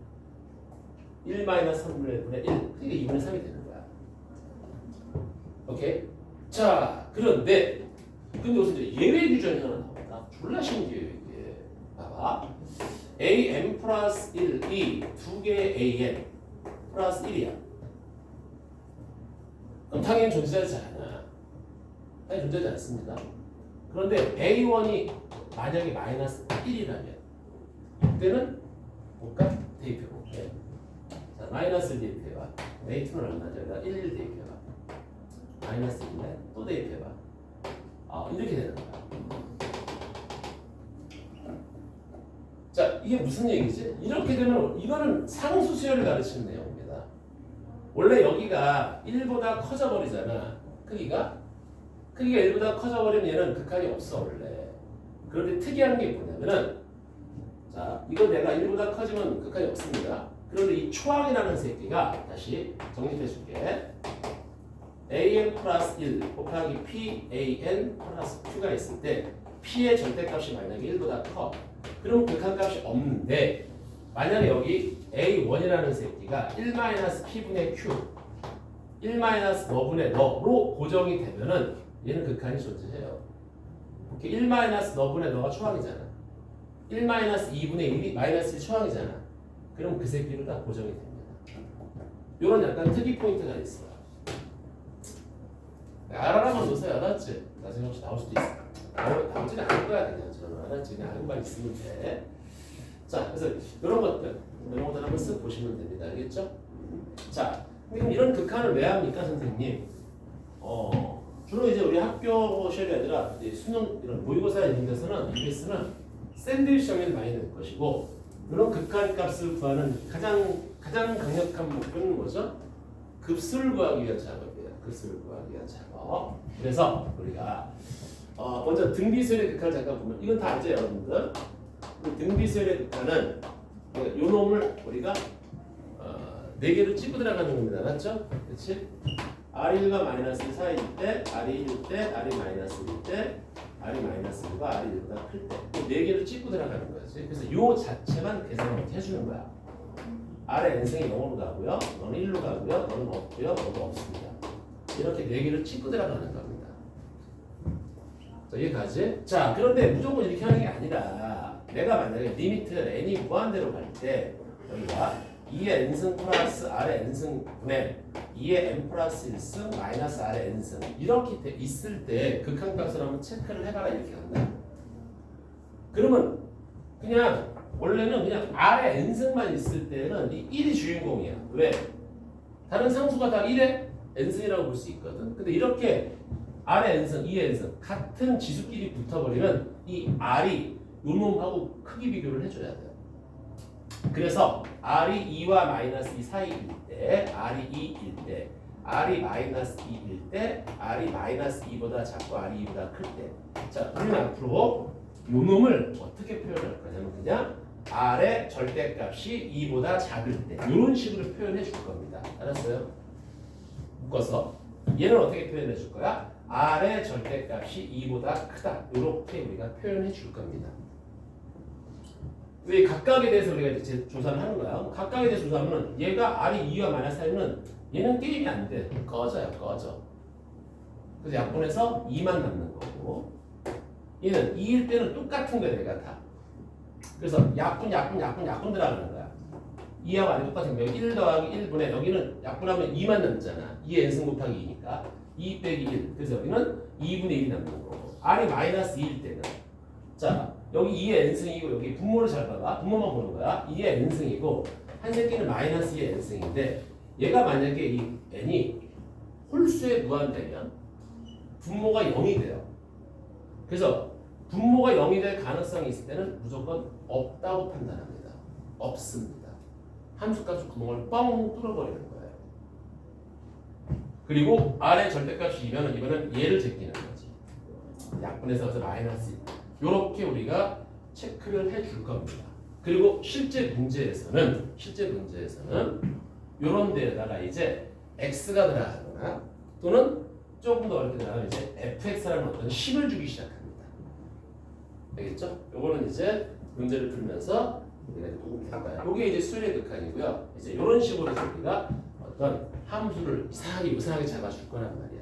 1-3분의 1분의 1 그러니까 2분의 3이 되는 거야. 오케이? 자 그런데 여기서 이제 예외 규정이 하나 나온다. 졸라 신기해요 이게. 봐봐. am 플러스 1이 두 개의 an 플러스 1이야. 그럼 당연히 존재하지 않아. 당연히 존재하지 않습니다. 그런데 a1이 만약에 마이너스 1이라면 이때는 볼까? 대입해볼게. 자 마이너스를 대입해봐. a2는 얼마죠? 여기다 1 대입해봐. 마이너스 1에 또 대입해봐. 이렇게 되는 거야. 자, 이게 무슨 얘기지? 이렇게 되면 이거는 상수 수열을 가르치는 내용입니다. 원래 여기가 1보다 커져버리잖아. 크기가 1보다 커져버리면 얘는 극한이 없어 원래. 그런데 특이한 게 뭐냐면은 자, 이거 내가 1보다 커지면 극한이 없습니다. 그런데 이 초항이라는 새끼가 다시 정립해 줄게. an 플러스 1 곱하기 p an 플러스 q가 있을 때 p의 절대값이 만약에 1보다 커. 그럼 극한값이 없는데 만약에 여기 a1이라는 새끼가 1-p분의 q 1-너분의 너로 고정이 되면은 얘는 극한이 존재해요. 이렇게 1-너분의 너가 초항이잖아. 1-2분의 1이 마이너스 1 초항이잖아. 그럼 그 새끼로 다 고정이 됩니다. 이런 약간 특이 포인트가 있어요. 알아라만 놓으세요. 알았지? 나중에 혹시 나올 수도 있어. 나오지는 않을 거야 그냥 저는. 알았지? 그냥 알고만 있으면 돼. 자, 그래서 이런 것들 한번 쓱 보시면 됩니다. 알겠죠? 자, 그럼 이런 극한을 왜 합니까, 선생님? 주로 이제 우리 학교 시험이 아니라 이제 수능 이런 모의고사 이런 데서는 EBS는 샌드위치 형태를 많이 낼 것이고 이런 극한 값을 구하는 가장 강력한 목표는 뭐죠? 급수를 구하기 위한 작업이에요. 급수를 구하기 위한 작업. 그래서 우리가 먼저 등비수열의 극한을 잠깐 보면 이건 다 알죠, 여러분들? 등비수열의 극한은 요 놈을 우리가 4개로 찍고 들어가는 겁니다. 맞죠? 그렇지? R1과 마이너스 1 사이일 때, R이 1일 때, R이 마이너스 1일 때, R이 마이너스 1과 R이 1보다 클 때. 4개를 찍고 들어가는 거지. 그래서 요 자체만 계산을 해주는 거야. R의 n승이 0으로 가고요. 너는 1로 가고요. 너는 없고요. 너도 없습니다. 이렇게 4개를 찍고 들어가는 겁니다. 자, 여기까지. 자, 그런데 무조건 이렇게 하는 게 아니라 내가 만약에 리미트 n이 무한대로 갈 때 여기가 2의 n승 플러스 r의 n승 분의 2의 n 플러스 1승 마이너스 r의 n승 이렇게 있을 때 극한값을 한번 체크를 해봐라 이렇게 한다. 그러면 그냥 원래는 그냥 r의 n승만 있을 때는 이 1이 주인공이야. 왜? 다른 상수가 다 1의 n승이라고 볼 수 있거든. 근데 이렇게 r의 n승, 2의 n승 같은 지수끼리 붙어버리면 이 r이 요 놈하고 크기 비교를 해줘야 돼요. 그래서 R이 2와 마이너스 2 사이일 때, R이 2일 때, r이 마이너스 2일 때 r이 마이너스 2보다 작고 r이 2보다 클 때. 자, 우리는 앞으로 요 놈을 어떻게 표현할 거냐면 그냥 r의 절대값이 2보다 작을 때 이런 식으로 표현해 줄 겁니다. 알았어요? 묶어서 얘는 어떻게 표현해 줄 거야? r의 절대값이 2보다 크다. 이렇게 우리가 표현해 줄 겁니다. 왜 각각에 대해서 우리가 이제 조사를 하는 거야? 각각에 대해서 조사하면 얘가 r이 2와 마이너스 4면 얘는 게임이 안 돼. 꺼져요, 꺼져. 그래서 약분해서 2만 남는 거고 얘는 2일 때는 똑같은 거야, 얘가 다. 그래서 약분 들어가는 거야. 2하고 안이 똑같은 거야. 1 더하기 1분의 여기는 약분하면 2만 남잖아. 2의 n승 곱하기 2니까 2 빼기 1. 그래서 여기는 2분의 1이 남는 거고 r이 마이너스 2일 때는 자 여기 2의 n승이고 여기 분모를 잘 봐봐. 분모만 보는 거야. 2의 n승이고 한 새끼는 마이너스 2의 n승인데 얘가 만약에 이 n이 홀수에 무한되면 분모가 0이 돼요. 그래서 분모가 0이 될 가능성이 있을 때는 무조건 없다고 판단합니다. 없습니다. 함수값 구멍을 뻥 뚫어버리는 거예요. 그리고 r의 절대값이 이거는 얘를 제끼는 거지. 약분해서 마이너스 이렇게 우리가 체크를 해줄 겁니다. 그리고 실제 문제에서는 이런 데에다가 이제 x가 들어가거나 또는 조금 더 어렵게 들어가면 이제 fx라는 어떤 식을 주기 시작합니다. 알겠죠? 요거는 이제 문제를 풀면서 우리가 이제 할 거야. 요게 이제 수열의 극한이고요. 이제 이런 식으로 해서 우리가 어떤 함수를 이상하게 잡아줄 거란 말이야.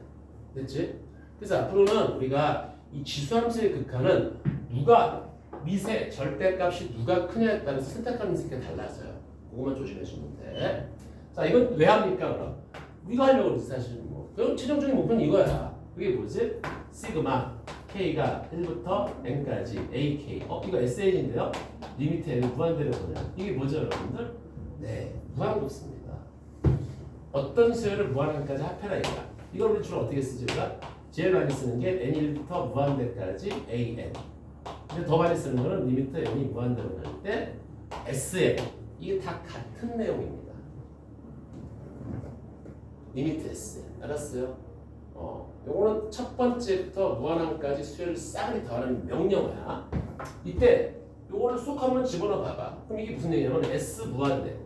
됐지? 그래서 앞으로는 우리가 이 지수함수의 극한은 누가 미세 절대값이 누가 크냐에 따라서 선택하는 새끼가 달라져요. 그것만 조심해 주면 돼. 자, 이건 왜 합니까 그럼? 우리가 하려고 그러지 사실 뭐. 그럼 최종적인 목표는 이거야. 그게 뭐지? 시그마 K가 1부터 N까지 AK. 이거 SN인데요. 리미트 N을 무한대로 보내. 이게 뭐죠 여러분들? 네, 무한곱수입니다. 어떤 수열을 무한한까지 합해라 이거야. 이걸 우리 주로 어떻게 쓰지 우리가? 제일 많이 쓰는 게 N1부터 무한대까지 AN. 근데 더 많이 쓰는 거는 리미트 N이 무한대로 갈 때 SN. 이게 다 같은 내용입니다. 리미트 SN. 알았어요? 요거는 첫 번째부터 무한함까지 수열을 싸그리 더하는 명령어야. 이때 요거를 쏙 한번 집어넣어 봐봐. 그럼 이게 무슨 얘기냐면 S 무한대.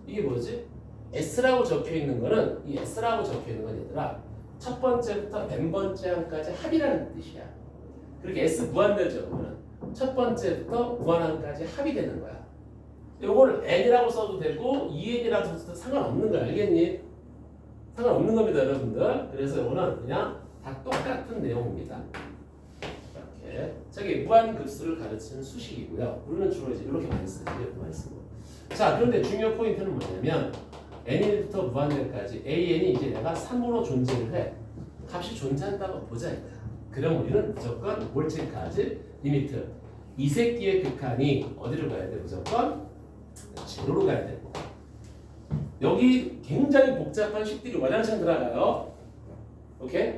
이게 뭐지? S라고 적혀 있는 거는 이 S라고 적혀 있는 건 얘들아 첫 번째부터 n번째 항까지 합이라는 뜻이야. 그렇게 S 무한대를 적으면 첫 번째부터 무한함까지 합이 되는 거야. 요거를 n이라고 써도 되고 2n이라고 써도 상관없는 거야. 알겠니? 상관없는 겁니다, 여러분들. 그래서 이거는 그냥 다 똑같은 내용입니다. 이렇게 저기 무한급수를 가르치는 수식이고요. 우리는 주로 이제 이렇게 많이 쓰죠. 이렇게 많이 쓰고. 자, 그런데 중요 포인트는 뭐냐면 n1부터 무한대까지 an이 이제 내가 3으로 존재를 해. 값이 존재한다고 보자 이거야. 그럼 우리는 무조건 뭘 체크하지? 리미트. 이 새끼의 극한이 어디로 가야 돼? 무조건 제로로 가야 되고. 여기 굉장히 복잡한 식들이 와장창 들어가요. 오케이?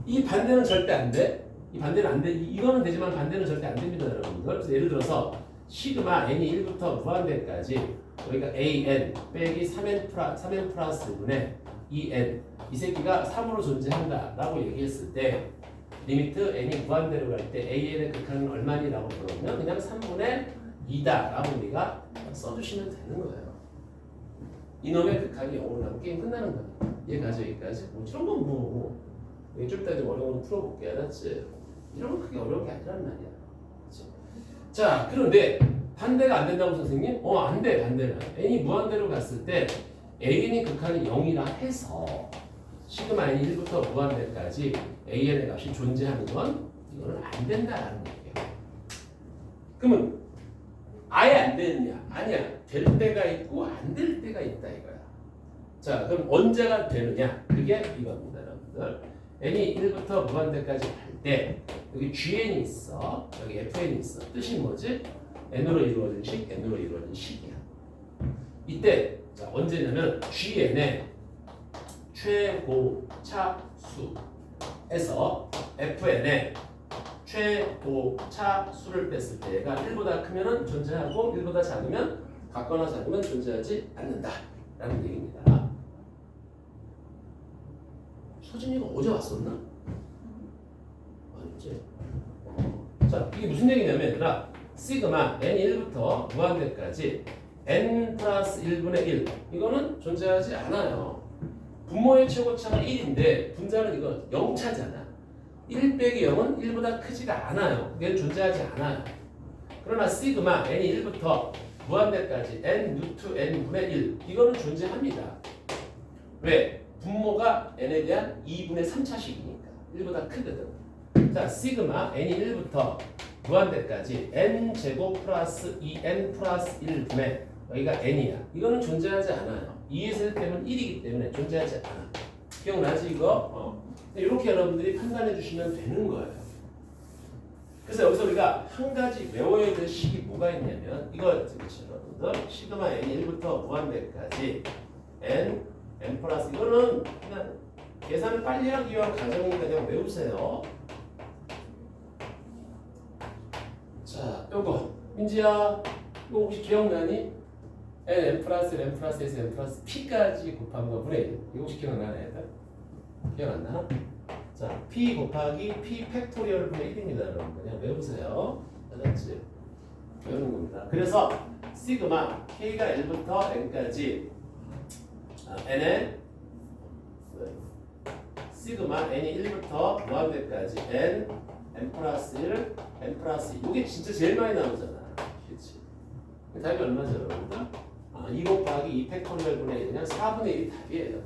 이 반대는 절대 안 돼. 이 반대는 안 돼. 이거는 되지만 반대는 절대 안 됩니다, 여러분들. 그래서 예를 들어서 시그마 n이 1부터 무한대까지 여기가 an 빼기 3n 플러스 1분의 2n 이 새끼가 3으로 존재한다라고 얘기했을 때 리미트 n이 무한대로 갈 때 an의 극한은 얼마니라고 물어보면 그냥 3분의 2다라고 우리가 써주시면 되는 거예요. 이놈의 극한이 0으로 나면 게임 끝나는 겁니다. 이해가죠? 여기까지? 뭐 이런 건 뭐 좀 이따 좀 어려운 거 풀어볼게. 알았지? 이런 건 크게 어려운 게 아니란 말이야. 그치? 자, 그런데 반대가 안 된다고 선생님? 안 돼. 반대는 n이 무한대로 갔을 때 an이 극한이 0이라 해서 시그마 n이 1부터 무한대까지 an의 값이 존재하는 건 이거는 안 된다라는 얘기예요. 그러면 아예 안 되느냐? 아니야. 될 때가 있고 안 될 때가 있다 이거야. 자, 그럼 언제가 되느냐? 그게 이겁니다, 여러분들. n이 1부터 무한대까지 갈 때 여기 gn이 있어. 여기 fn이 있어. 뜻이 뭐지? n으로 이루어진 식, n으로 이루어진 식이야. 이때 자, 언제냐면 gn의 최고차수에서 fn의 최고차수를 뺐을 때 얘가 1보다 크면 존재하고 1보다 작으면 같거나 작으면 존재하지 않는다 라는 얘기입니다. 서진이가 어제 왔었나? 아니지. 자, 이게 무슨 얘기냐면 얘들아, 시그마 n1부터 무한대까지 n 플러스 1분의 1 이거는 존재하지 않아요. 분모의 최고차가 1인데 분자는 이거 0차잖아. 1 빼기 0은 1보다 크지가 않아요. 그게 존재하지 않아요. 그러나 시그마 n이 1부터 무한대까지 n 루트 n분의 1 이거는 존재합니다. 왜? 분모가 n에 대한 2분의 3차식이니까 1보다 크거든. 자, 시그마 n이 1부터 무한대까지 n제곱 플러스 2n 플러스 1분의 여기가 n이야. 이거는 존재하지 않아요. 2에서 1 빼면 1이기 때문에 존재하지 않아. 기억나지 이거? 이렇게 여러분들이 판단해 주시면 되는 거예요. 그래서 여기서 우리가 한 가지 외워야 될 식이 뭐가 있냐면 이거였지, 그렇죠, 여러분들? 시그마 n이 1부터 무한대까지 n 플러스 이거는 그냥 계산을 빨리 하기 위한 과정이니까 그냥 외우세요. 자, 요거 민지야, 이거 혹시 기억나니? n 플러스 N에서 n 플러스 p까지 곱한 거 분의 1. 이거 혹시 기억나나 얘들? 기억 안 나? 자, p 곱하기 p 팩토리얼 분의 1입니다, 여러분. 그냥 외우세요. 알았지? 외우는 겁니다. 그래서 시그마 k가 1부터 n까지 n에 시그마 n이 1부터 무한대까지 n 플러스 1, n 플러스 2. 이게 진짜 제일 많이 나오잖아. 그렇지? 답이 얼마죠, 여러분들? 2 곱하기 2 팩토리얼 분의 1, 그냥 4분의 1이 답이에요.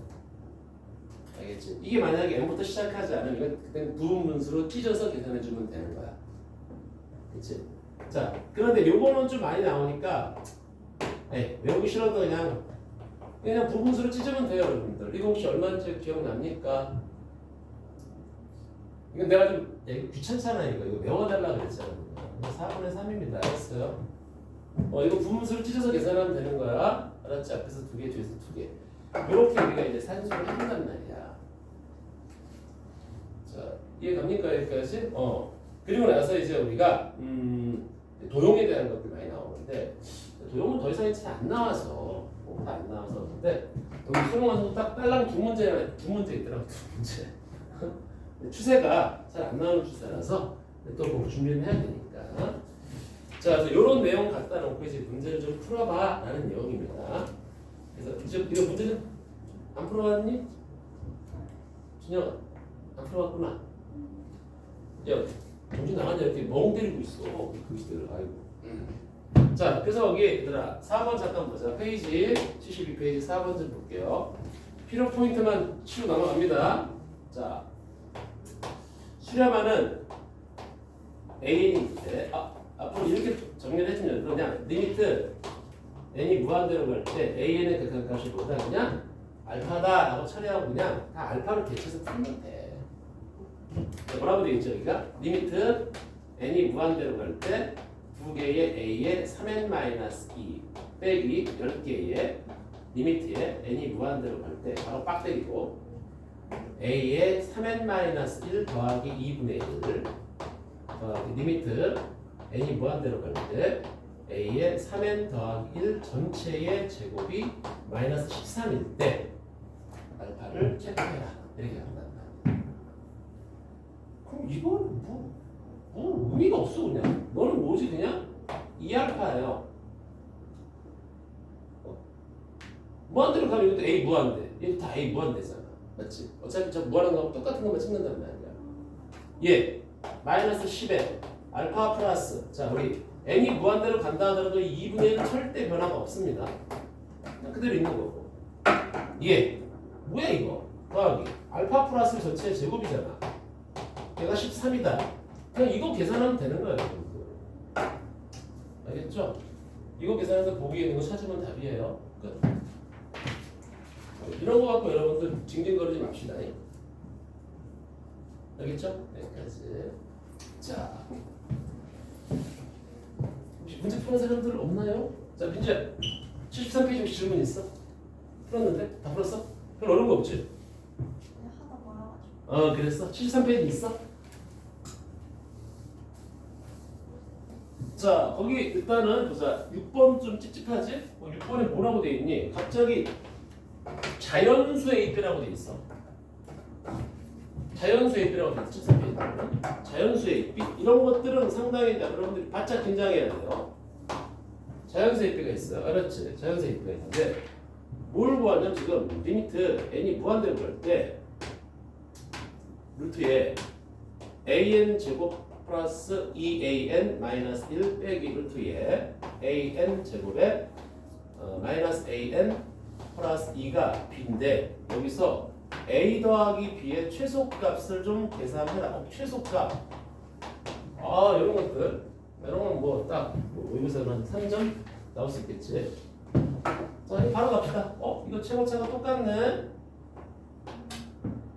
알겠지? 이게 만약에 n부터 시작하지 않으면 그때 부분분수로 찢어서 계산해주면 되는 거야. 그렇지? 자, 그런데 요거는 좀 많이 나오니까 외우기 싫어도 그냥 부분수로 찢으면 돼요, 여러분들. 이거 혹시 얼마인지 기억납니까? 이건 내가 좀 귀찮잖아. 이거 외워달라 그랬잖아. 4분의 3입니다. 알았어요? 이거 부분수를 찢어서 계산하면 되는 거야. 알았지? 앞에서 2개, 뒤에서 2개. 이렇게 우리가 이제 산수를 한단 말이야. 자, 이해 갑니까? 여기까지? 그리고 나서 이제 우리가 도형에 대한 것들이 많이 나오는데 도형은 더 이상 잘 안 나와서 다 안 나와서 그런데 여기 수능원서 딱 딸랑 두 문제 있더라고. 2문제. 추세가 잘 안 나오는 추세라서 또 뭐 준비를 해야 되니까. 자, 그래서 이런 내용 갖다 놓고 이제 문제를 좀 풀어봐라는 내용입니다. 그래서 이제 이거 문제 좀 안 풀어봤니? 준혁아, 안 풀어봤구나. 야, 정신 나가냐 이렇게 멍 때리고 있어. 글씨들을 아이고. 자, 그래서 여기 얘들아 4번 잠깐 보자. 페이지 72페이지 4번 좀 볼게요. 필요 포인트만 치고 넘어갑니다. 자, 수렴하는 A인데 앞으로 이렇게 정리를 해주면 그냥 리미트 n이 무한대로 갈 때 an의 극한값이 뭐다? 그냥 알파다라고 처리하고 그냥 다 알파로 대체해서 풀면 돼. 뭐라고 되어 있죠? 여기가 리미트 n이 무한대로 갈 때 2개의 a의 3n-2 빼기 10개의 리미트에 n이 무한대로 갈 때 바로 빡대기고 a의 3n-1 더하기 2분의 1 더하기 리미트 n이 무한대로 갈 때 a의 3n 더하기 1 전체의 제곱이 마이너스 13일 때 알파를 체크해라. 이렇게 한다. 그럼 이건 뭐 의미가 없어. 그냥 너는 뭐지? 그냥 2알파예요. 무한대로 가면 이것도 a 무한대, 이것도 다 a 무한대잖아. 맞지? 어차피 저 무한한 거하고 똑같은 것만 찍는단 말이야. 마이너스 10에 알파 플러스, 자 우리 n이 무한대로 간다 하더라도 2분의 1은 절대 변화가 없습니다. 그냥 그대로 있는 거고. 뭐야 이거? 더하기 알파 플러스 전체의 제곱이잖아. 얘가 13이다. 그냥 이거 계산하면 되는 거예요. 알겠죠? 이거 계산해서 보기에 있는 거 찾으면 답이에요. 끝. 이런 거 갖고 여러분들 징징거리지 맙시다. 알겠죠? 여기까지. 자, 혹시 문제 푸는 사람들 없나요? 자, 민지야, 73페이지 혹시 질문 있어? 풀었는데? 다 풀었어? 별 어려운 거 없지? 하다 말아가지고. 그랬어? 73페이지 있어? 자, 거기 일단은 보자. 6번 좀 찝찝하지? 6번에 뭐라고 돼 있니? 갑자기 자연수의 입이라고 돼 있어. 자연수의 B라고 돼 있죠. 자연수의 B 이런 것들은 상당히 여러분들이 바짝 긴장해야 돼요. 자연수의 B가 있어요. 알았지? 자연수의 B가 있는데 뭘 구하냐면 지금 리미트 n이 무한대로 갈 때 루트에 an 제곱 플러스 2an 마이너스 1 빼기 루트에 an 제곱에 마이너스 an 플러스 2가 b인데 여기서 a 더하기 b의 최소값을 좀 계산해라. 최소값. 이런 것들. 이런 건 뭐 딱 여기서 한 3점 나올 수 있겠지. 자, 바로 갑시다. 이거 최고차가 똑같네.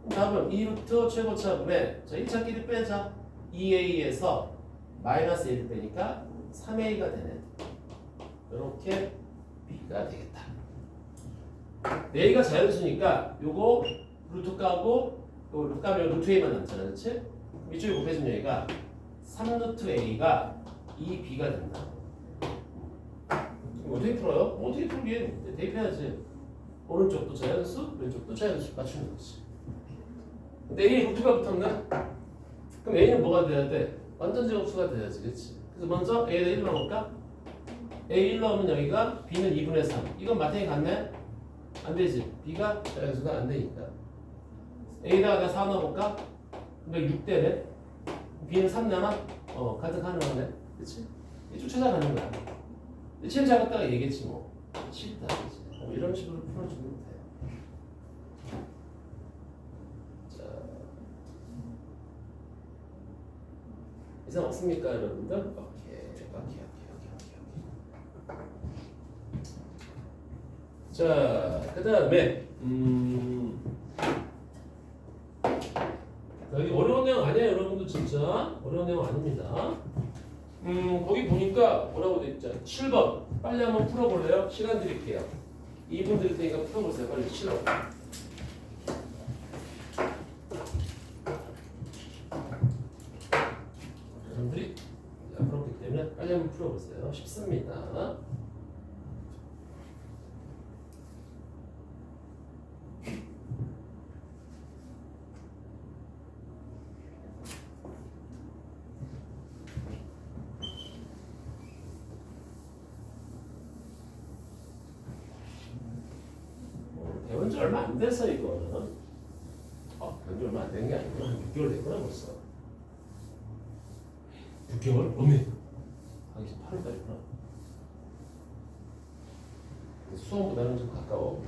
답은 2루트 최고차분의 자 1차끼리 빼자. 2a에서 마이너스 1 빼니까 3a가 되네. 이렇게 b가 되겠다. a가 자연수니까 요거 루트 까고 요 루트 까면 루트 a만 남잖아, 그렇지? 이쪽에 곱해준 여기가 3루트 a가 2b가 된다. 어떻게 풀어요? 어떻게 풀게? 대입해야지. 오른쪽도 자연수, 왼쪽도 자연수 맞추는 거지. 근데 a 루트가 붙었네? 그럼 a는 뭐가 돼야 돼? 완전 제곱수가 돼야지, 그렇지? 그래서 먼저 a에다 1 넣어볼까? a 1 넣으면 여기가 b는 2분의 3. 이건 마탱이 같네? 안 되지. b가 자연수가 안 되니까. a에다가 4 넣어볼까? 그러니까 6대네. b는 3 남아? 가득 가능하네. 그렇지? 쭉 찾아가는 거야. 제일 작았다가 얘기했지 뭐. 쉽다. 그치? 이런 식으로 풀어주면 돼요. 자, 이상 없습니까, 여러분들? 오케이. 자, 그 다음에 여기 어려운 내용 아니에요, 여러분들 진짜 어려운 내용 아닙니다. 거기 보니까 뭐라고 돼 있죠? 7번 빨리 한번 풀어볼래요? 시간 드릴게요. 2분 드릴 테니까 풀어보세요. 빨리 7번. 여러분들이 풀었기 때문에 빨리 한번 풀어보세요. 쉽습니다. 배운 지 얼마 안 돼서 이거는 배운 지 얼마 안 된 게 아니고 한 6개월 됐구나 벌써. 6개월? 어메 하기 8월달이구나. 수험보다는 좀 가까워.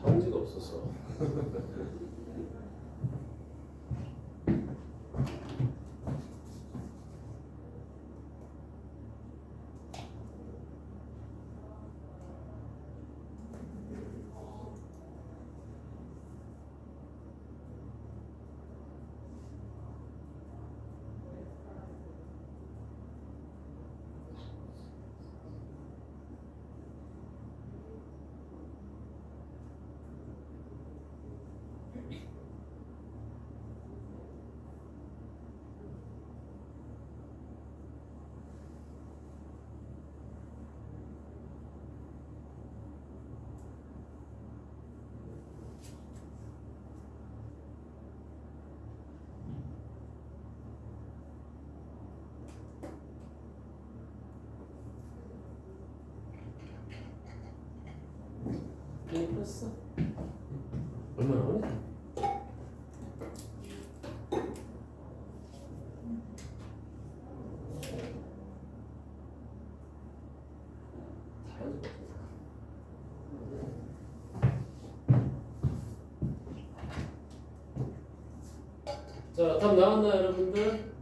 답안지가 없어서. N이 플러스 얼마나 오냐? 자, 답 나왔나요, 여러분들?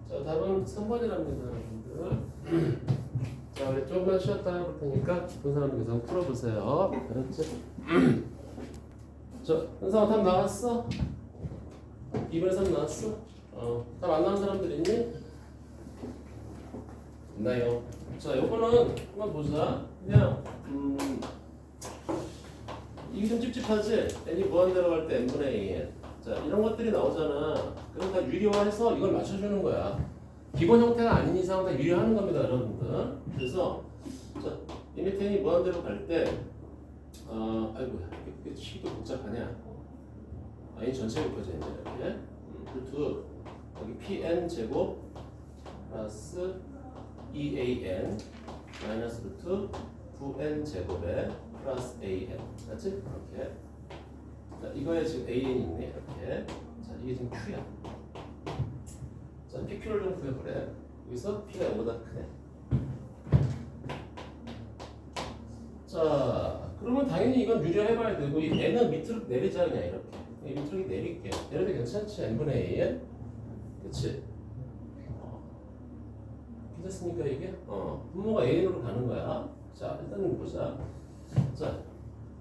자, 답은 3번이랍니다, 여러분들. 자, 우리 조금만 쉬었다 해볼 테니까 본 사람 계속 풀어보세요. 알았지? 자, 현상아 답 나왔어? 2번에 3 나왔어? 답 안 나온 사람들 있니? 있나요? 자, 요거는 한번 보자. 그냥 이게 좀 찝찝하지? n이 무한대로 갈 때 n분의 a. 자, 이런 것들이 나오잖아. 그럼 다 유리화해서 이걸 맞춰주는 거야. 기본 형태가 아닌 이상 다 유리화하는 겁니다, 여러분들. 그래서 자, 리미트 무한대로 갈 때, 아이고야, 이게 식도 복잡하냐? n 전체가 곱해져 있네, 이렇게. 루트 여기 pn 제곱 플러스 2an 마이너스 루트 9n 제곱에 플러스 an. 맞지? 이렇게. 자, 이거에 지금 an이 있네, 이렇게. 자, 이게 지금 q야. 자, pq를 좀 구해보래. 여기서 p가 0보다 크네. 자, 그러면 당연히 이건 유리화해봐야 되고, 이 n은 밑으로 내리자, 그냥 이렇게. 밑으로 내릴게. 내려도 괜찮지? n분의 an? 그치? 괜찮습니까, 이게? 분모가 an으로 가는 거야. 자, 일단 보자. 자,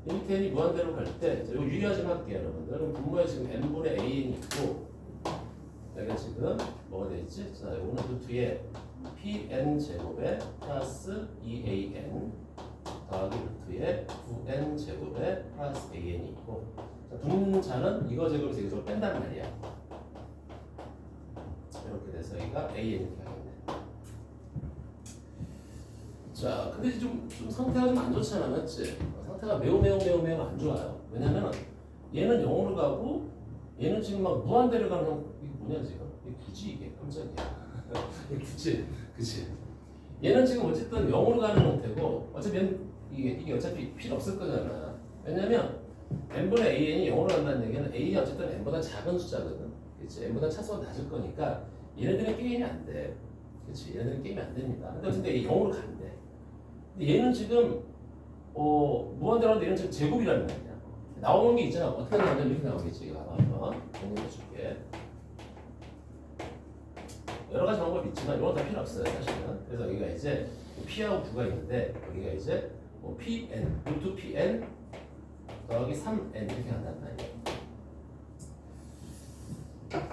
리미트 n이 무한대로 갈 때, 자, 이거 유리화 좀 할게요, 여러분들. 그럼 분모에 지금 n분의 an이 있고, 여기가 지금 뭐가 되겠지? 자, 이거는 루트에 pn 제곱에 플러스 2an 더하기 루트에 9n 제곱에 플러스 an이 있고, 자, 분자는 이거 제곱에서 이걸 뺀단 말이야. 이렇게 돼서 여기가 an이 되겠네. 자, 근데 좀 상태가 좀 안 좋잖아, 맞지? 상태가 매우 안 좋아요. 왜냐면 얘는 0으로 가고 얘는 지금 막 무한대로 가는, 이게 뭐냐 지금? 이게 굳이 이게 깜짝이야. 이게 굳이, 그치? 얘는 지금 어쨌든 0으로 가는 형태고, 어차피 이게 어차피 필요 없을 거잖아. 왜냐면 n분의 an이 0으로 간다는 얘기는 a가 어쨌든 n보다 작은 숫자거든. 그치? n보다 차수가 낮을 거니까 얘네들은 게임이 안 돼. 그치? 얘네들은 게임이 안 됩니다. 근데 어쨌든 0으로 간대. 근데 얘는 지금 무한대로 하는데 얘는 지금 제곱이라는 말이야. 나오는 게 있잖아. 어떻게 나오냐면 이렇게 나오겠지. 이거 한번 정리해 줄게. 여러 가지 방법이 있지만 이건 다 필요 없어요, 사실은. 그래서 여기가 이제 p하고 9가 있는데 여기가 이제 pn, 루트 pn 더하기 3n 이렇게 한단 말이야.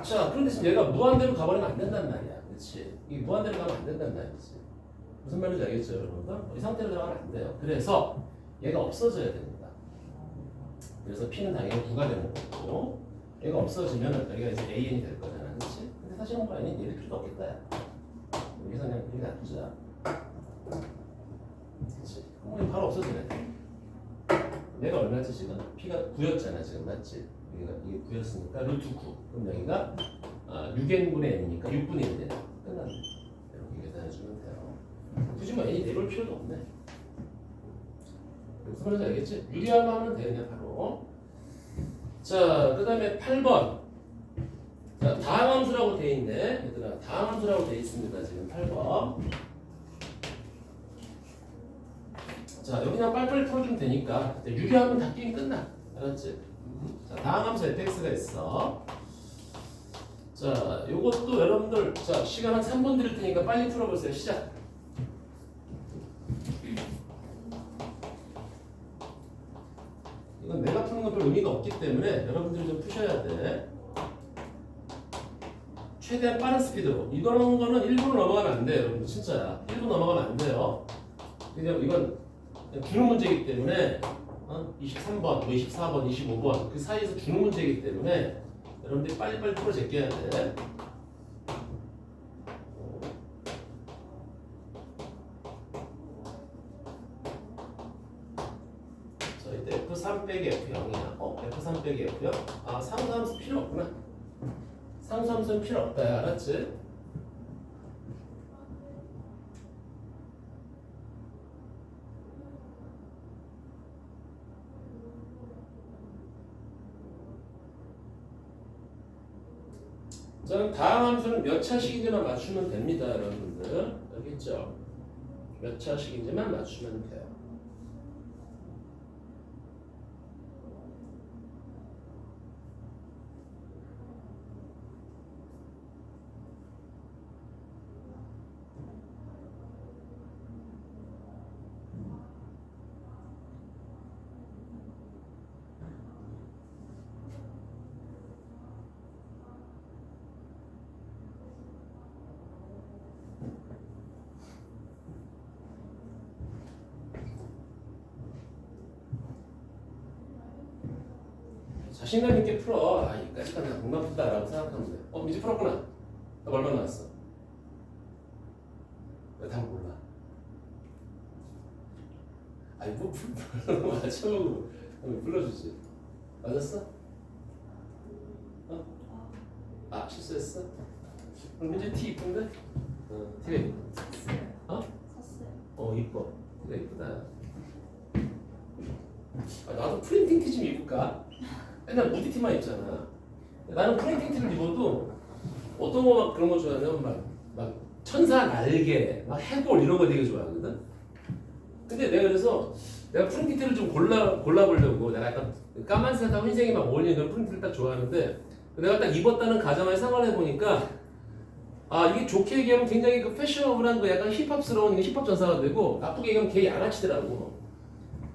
자, 그런데 지금 얘가 무한대로 가버리면 안 된단 말이야. 그렇지? 이게 무한대로 가면 안 된단 말이지. 무슨 말인지 알겠죠, 여러분들? 이 상태로 들어가면 안 돼요. 그래서 얘가 없어져야 됩니다. 그래서 P는 당연히 9가 되는 거고, 얘가 없어지면 여기가 이제 AN이 될 거잖아, 그렇지? 근데 사실은 뭐 아니, 얘를 필요도 없겠다. 야. 여기서 그냥 이렇게 놔두자. 그렇지? 그럼 바로 없어지네. 얘가 얼마지 지금? P가 9였잖아, 지금 맞지? 여기가 이게 9였으니까 루트 9. 그럼 여기가 6n분의 n이니까 6분의 1 되네. 끝났네. 이렇게 계산해주면 돼요. 굳이 뭐 n이 내려올 필요도 없네. 무슨 말인지 알겠지? 유리화만 하면 돼, 그냥 바로. 자, 그 다음에 8번. 자, 다항함수라고 돼 있네. 얘들아, 다항함수라고 돼 있습니다. 지금 8번. 자, 여기 그냥 빨리빨리 풀어주면 되니까. 유리하면 다 게임 끝나. 알았지? 자, 다항함수 fx가 있어. 자, 요것도 여러분들, 자, 시간 한 3분 드릴 테니까 빨리 풀어보세요. 시작. 이건 내가 푸는 건 별 의미가 없기 때문에 여러분들이 좀 푸셔야 돼. 최대한 빠른 스피드로. 이거는 거는 1분을 넘어가면 안 돼요, 여러분. 진짜야. 1분 넘어가면 안 돼요. 그냥 이건 주는 문제이기 때문에 23번, 24번, 25번 그 사이에서 주는 문제이기 때문에 여러분들이 빨리빨리 풀어 제껴야 돼. 자, 이때 F3 빼기 F0이야. F3 빼기 F0? 아, 상수함수 필요 없구나. 상수함수는 필요 없다. 야, 알았지? 저는 다음 함수는 몇 차식인지만 맞추면 됩니다, 여러분들. 여기 있죠? 몇 차식인지만 맞추면 돼요. 자신감 있게 풀어. 아, 이까지가 나 공만 푼다라고 생각하면 돼. 민지 풀었구나. 나 얼마 나왔어? 나 답 몰라. 아니, 뭐 맞춰보고 불러주지. 맞았어? 아, 실수했어? 그럼 민지 티 이쁜데? 티가 이쁘다. 샀어요. 이뻐. 티가 이쁘다. 아, 나도 프린팅 티 좀 입을까? 맨날 무디티만 입잖아. 나는 프린팅 티를 입어도 어떤 거 막 그런 거 좋아하냐면 막 천사 날개, 막 해골 이런 거 되게 좋아하거든. 근데 내가 그래서 내가 프린팅 티를 좀 골라보려고 내가 약간 까만색하고 흰색이 막 어울리는 그런 프린팅 티를 딱 좋아하는데 내가 딱 입었다는 가정하에 생활을 해보니까 아 이게 좋게 얘기하면 굉장히 그 패셔너블한 거 약간 힙합스러운 힙합 전사가 되고 나쁘게 얘기하면 개 양아치더라고.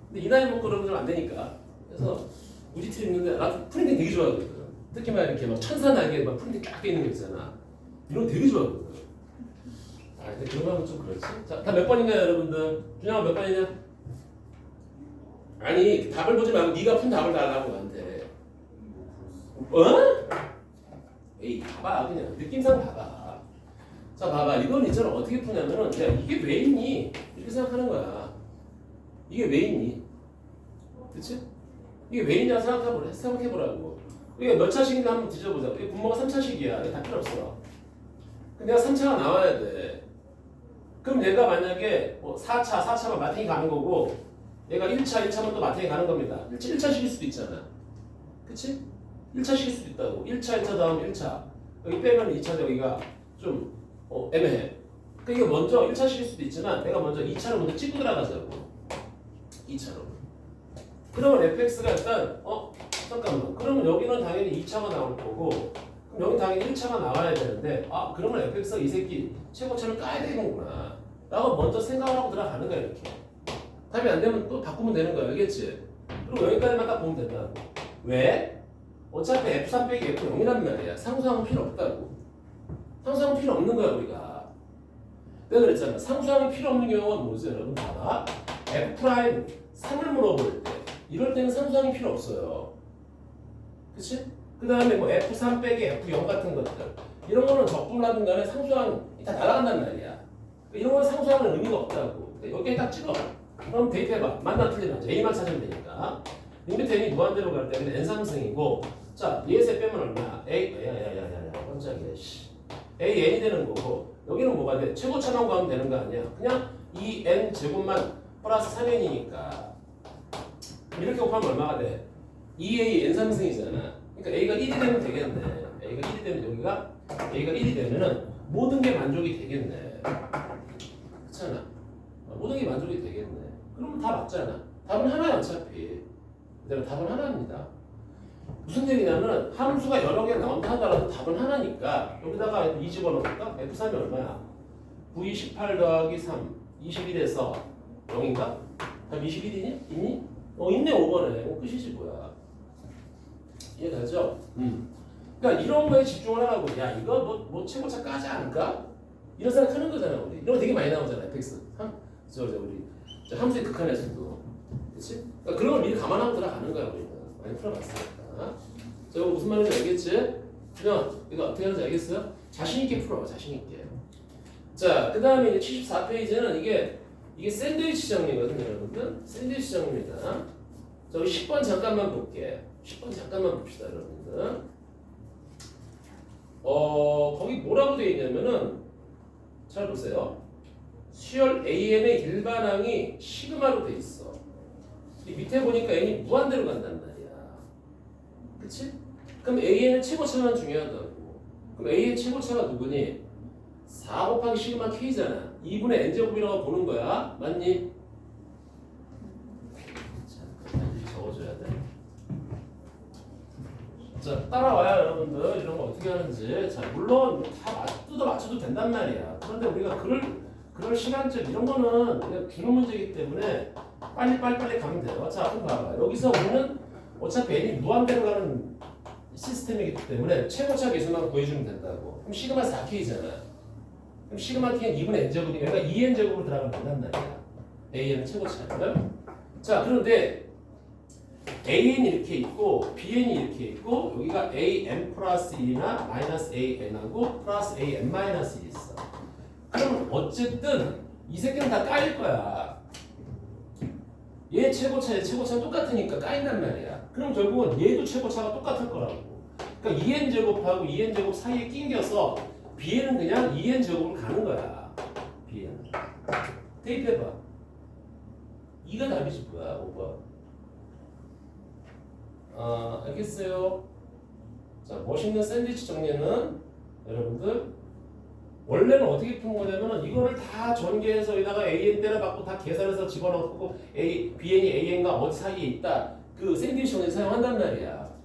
근데 이 나이 먹고 그러면 좀 안 되니까 그래서 무지티 입는데 나도 프린팅 되게 좋아하거든. 특히 막 이렇게 막 천사 날개 막 프린팅 쫙 돼 있는 거 있잖아. 이런 거 되게 좋아하거든. 아 근데 그런 거 하면 좀 그렇지. 자, 다 몇 번인가요, 여러분들? 준영아 몇 번이냐? 아니 답을 보지 말고 네가 푼 답을 달라고 나한테. 에이 봐봐 그냥 느낌상 봐봐. 자 봐봐 이건 있잖아 어떻게 푸냐면은 야 이게 왜 있니? 이렇게 생각하는 거야. 이게 왜 있니? 그치? 이게 왜 있냐 생각해보라고. 이게 몇 차식인가 한번 뒤져보자. 이게 분모가 3차식이야. 이게 다 필요 없어. 근데 내가 3차가 나와야 돼. 그럼 얘가 만약에 뭐 4차만 마탱이 가는 거고 얘가 1차만 또 마탱이 가는 겁니다. 1차식일 수도 있잖아. 그치? 1차식일 수도 있다고. 1차 다음 1차. 여기 빼면 2차 여기가 좀 애매해. 그러니까 먼저 1차식일 수도 있지만 내가 먼저 2차를 먼저 찍고 들어가자고. 2차로. 그러면 fx가 일단 잠깐만. 그러면 여기는 당연히 2차가 나올 거고 그럼 여기 당연히 1차가 나와야 되는데 그러면 fx가 이 새끼 최고차를 까야 되는구나 라고 먼저 생각을 하고 들어가는 거야 이렇게. 답이 안 되면 또 바꾸면 되는 거야 알겠지? 그리고 여기까지만 딱 보면 된다고. 왜? 어차피 F3 빼기 F0이란 말이야. 상수항은 필요 없다고. 상수항은 필요 없는 거야 우리가. 내가 그랬잖아. 상수항이 필요 없는 경우가 뭐지 여러분? 봐봐. F'3을 물어볼 때 이럴 때는 상수항이 필요 없어요. 그치? 그 다음에 뭐 F3 빼기 F0 같은 것들 이런 거는 적분하든 간에 상수항이 다 날아간단 말이야. 이런 거는 상수항은 의미가 없다고. 여기에 딱 찍어. 그럼 대입해봐. 맞나 틀리나 A만 찾으면 되니까. 리미트 n이 무한대로 갈 때는 n3승이고 자 얘에서 빼면 얼마야? 야야야야야 깜짝이야 씨. a n이 되는 거고 여기는 뭐가 돼? 최고차만 구하면 되는 거 아니야? 그냥 2n 제곱만 플러스 3n이니까 이렇게 곱하면 얼마가 돼? 2a n3승이잖아. 그러니까 a가 1이 되면 되겠네. a가 1이 되면 여기가 a가 1이 되면은 모든 게 만족이 되겠네. 그렇잖아. 모든 게 만족이 되겠네. 그러면 다 맞잖아. 답은 하나야 어차피. 그대로 답은 하나입니다. 무슨 얘기냐면 함수가 여러 개 나온다 하더라도 답은 하나니까 여기다가 2 집어넣을까? F3이 얼마야? 9, 18 더하기 3 21에서 0인가? 답 21이니? 있니? 있네 5번에. 끝이지 뭐야. 이해가죠? 그러니까 이런 거에 집중을 하라고. 야 이거 뭐 최고차 까지 않을까? 이런 생각하는 거잖아 우리. 이런 거 되게 많이 나오잖아. fx. 우리 함수의 극한에서도. 그렇지? 그러니까 그런 걸 미리 감안하고 들어가는 거야 우리는. 많이 풀어봤으니까. 자 이거 무슨 말인지 알겠지? 그냥 이거 어떻게 하는지 알겠어요? 자신 있게 풀어. 자신 있게. 자 그다음에 이제 74페이지는 이게 샌드위치 정리거든요 여러분들. 샌드위치 정리입니다. 자 우리 10번 잠깐만 볼게. 10번 잠깐만 봅시다 여러분들. 거기 뭐라고 되어 있냐면은 잘 보세요. 수열 AN의 일반항이 시그마로 돼 있어. 이 밑에 보니까 N이 무한대로 간단 말이야. 그치? 그럼 AN의 최고차만 중요하다고. 그럼 A의 최고차가 누구니? 4 곱하기 시그마 K잖아. 2분의 N제곱이라고 보는 거야. 맞니? 자, 적어줘야 돼. 자, 따라와요 여러분들. 이런 거 어떻게 하는지. 자, 물론 다 뜯어 맞춰도 된단 말이야. 그런데 우리가 그럴 시간적 이런 거는 그냥 주는 문제이기 때문에 빨리 가면 돼요. 자, 그럼 봐봐. 여기서 우리는 어차피 N이 무한대로 가는 시스템이기 때문에 최고차 계수만 구해주면 된다고. 그럼 시그마 4K잖아. 그럼 시그마 K는 2분의 N제곱이니까 여기가 2N제곱으로 들어가면 된단 말이야. AN은 최고차를. 자, 그런데 AN이 이렇게 있고 BN이 이렇게 있고 여기가 AN 플러스 1이나 마이너스 AN하고 플러스 AN 마이너스 1이 있어. 그럼 어쨌든 이 새끼는 다 까일 거야. 얘 최고차, 얘 최고차는 똑같으니까 까인단 말이야. 그럼 결국은 얘도 최고차가 똑같을 거라고. 그러니까 2n 제곱하고 2n 제곱 사이에 낑겨서 bn은 그냥 2n 제곱으로 가는 거야. bn. 대입해봐. 2가 답이지 뭐야, 5번. 알겠어요. 자, 멋있는 샌드위치 정리는 여러분들 원래는 어떻게 푸는 거냐면은 이거를 다 전개해서 여기다가 AN 때려받고 다 계산해서 집어넣고 BN이 AN과 어디 사이에 있다. 그 샌드위치 정리 사용한단 말이야.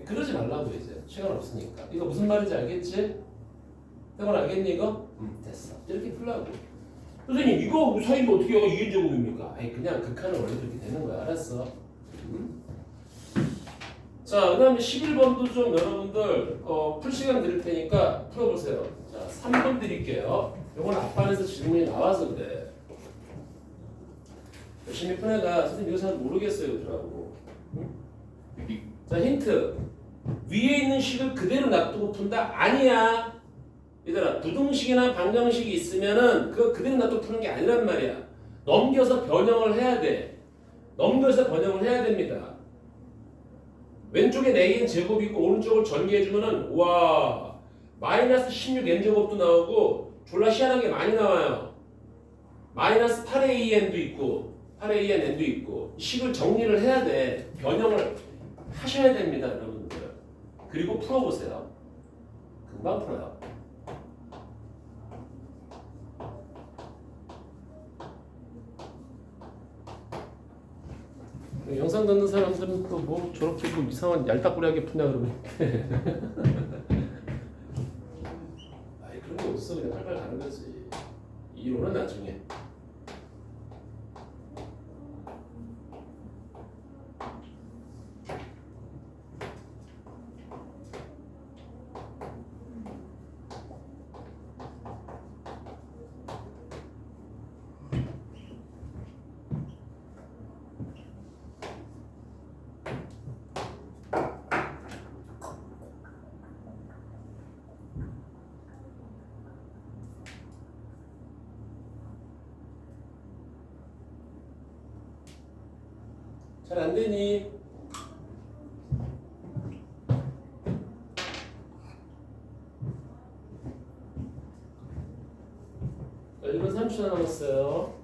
그러지 말라고 이제 시간 없으니까. 이거 무슨 말인지 알겠지? 형은 알겠니 이거? 됐어. 이렇게 풀라고. 선생님 이거 사이가 어떻게 해요? 2n 제곱입니까? 아니 그냥 극한은 원래 그렇게 되는 거야. 알았어. 자, 그 다음에 11번도 좀 여러분들 풀 시간 드릴 테니까 풀어보세요. 자, 3번 드릴게요. 요건 앞반에서 질문이 나와서 그래. 열심히 푼 애가 선생님 이거 잘 모르겠어요 그러더라고. 자, 힌트. 위에 있는 식을 그대로 놔두고 푼다? 아니야. 얘들아, 부등식이나 방정식이 있으면은 그거 그대로 놔두고 푸는 게 아니란 말이야. 넘겨서 변형을 해야 돼. 넘겨서 변형을 해야 됩니다. 왼쪽에 AN 제곱이 있고 오른쪽을 전개해주면은 와 마이너스 16n제곱도 나오고 졸라 희한하게 많이 나와요. 마이너스 8AN도 있고 8ANN도 있고 식을 정리를 해야 돼. 변형을 하셔야 됩니다 여러분들. 그리고 풀어보세요. 금방 풀어요. 영상 듣는 사람들은 또 뭐 저렇게 뭐 이상한 얄딱구리하게 푸냐 그러면 아이 그런 게 없어. 그냥 활발 가는 거지. 이론은 나중에. 잘 안 되니? 자, 1분 30초 남았어요.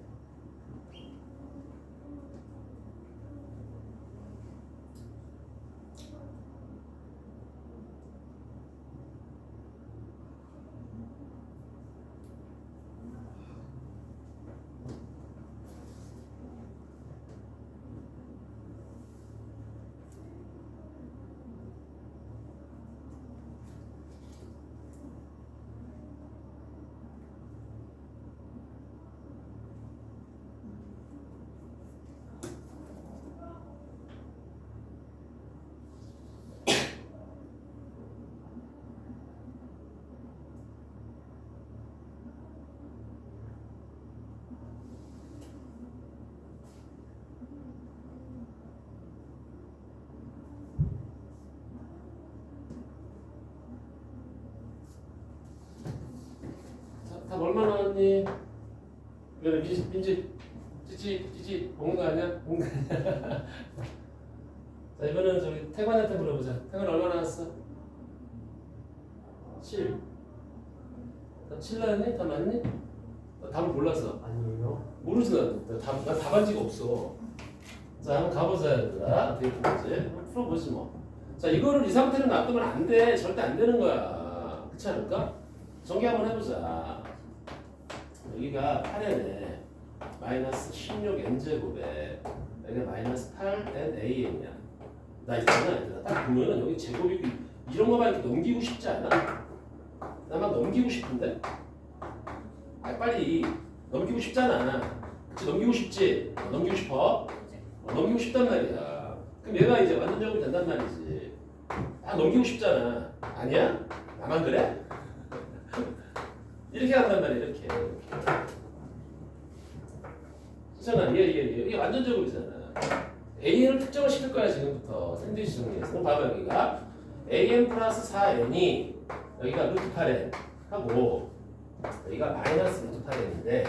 답 얼마 나왔니? 이거는 민지 찌찌 먹는 거 아니야? 먹는 거 아니야? 자 이거는 저기 태관한테 물어보자. 태관 얼마 나왔어? 7. 답 7 나왔니? 답 맞니? 답을 몰랐어. 아니에요. 모르지 나 답안지가 없어. 자 한번 가보자 얘들아. 어떻게 풀지? 한번 풀어보지 뭐. 자 이거를 이 상태로 놔두면 안 돼. 절대 안 되는 거야. 그렇지 않을까? 전개 한번 해보자. 여기가 8n에 마이너스 16n제곱에 여기가 마이너스 8nan이야. 나 있잖아 얘들아. 딱 보면은 여기 제곱이 이런 거만 이렇게 넘기고 싶지 않아? 나 막 넘기고 싶은데? 아 빨리 넘기고 싶잖아. 그치 넘기고 싶지? 넘기고 싶어? 넘기고 싶단 말이야. 그럼 얘가 이제 완전 제곱이 된단 말이지. 다 넘기고 싶잖아. 아니야? 나만 그래? 이렇게 한단 말이야. 이렇게. 그렇잖아. 이게 완전 제곱이잖아. AN을 특정을 시킬 거야 지금부터. 샌드위치 정리해서. 그럼 봐봐 여기가 AN 플러스 4N이 여기가 루트 8N 하고 여기가 마이너스 루트 8N인데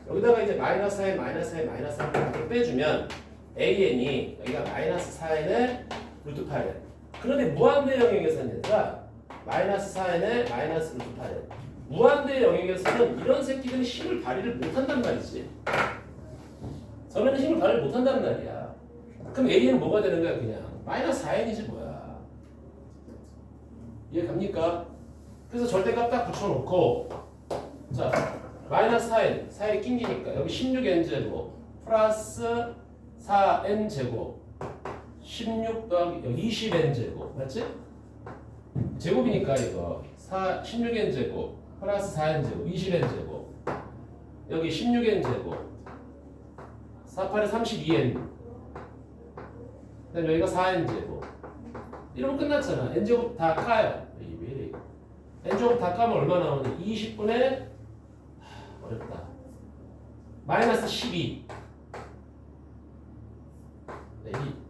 여기다가 이제 마이너스 4N, 마이너스 4N, 마이너스 4N 빼주면 AN이 여기가 마이너스 4N의 루트 8N. 그런데 무한대 영역에서는 얘들아 마이너스 4N의 마이너스 루트 8N. 무한대 영역에서는 이런 새끼들이 힘을 발휘를 못한단 말이지. 저는 힘을 발휘를 못한단 말이야. 그럼 AN은 뭐가 되는 거야 그냥? 마이너스 4N이지 뭐야. 이해 갑니까? 그래서 절대값 딱 붙여놓고 자 마이너스 4n 4에 낑기니까 여기 16n제곱 플러스 4n제곱 16 더하기 여기 20n제곱 맞지? 제곱이니까 이거 16n제곱 플러스 4n제곱 20n제곱 여기 16n제곱 48에 32n 그다음 여기가 4n제곱 이러면 끝났잖아. n제곱 다 까요. n제곱 다 까면 얼마 나오니? 20분의 어렵다. 마이너스 12.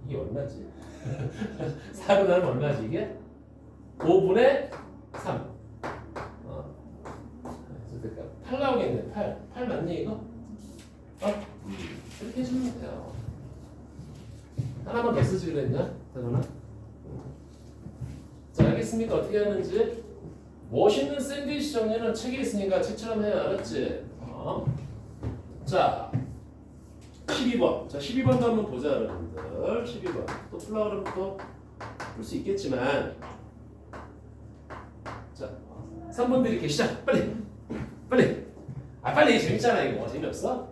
이게 얼마지? 4로 나면 얼마지 이게? 5분의 3. 그러니까 8 나오겠네. 8 맞니 이거? 이렇게 해주면 돼요. 하나만 더 쓰지 그랬냐? 되거나? 자 알겠습니까? 어떻게 하는지? 멋있는 샌드위치 정리는 책에 있으니까 책처럼 해요. 알았지? 자 12번. 자 12번도 한번 보자 여러분들. 12번. 또 풀라 그러면 또 풀 수 있겠지만 자 3번 드릴게. 시작. 빨리. 빨리 재밌잖아 이거. 재미없어?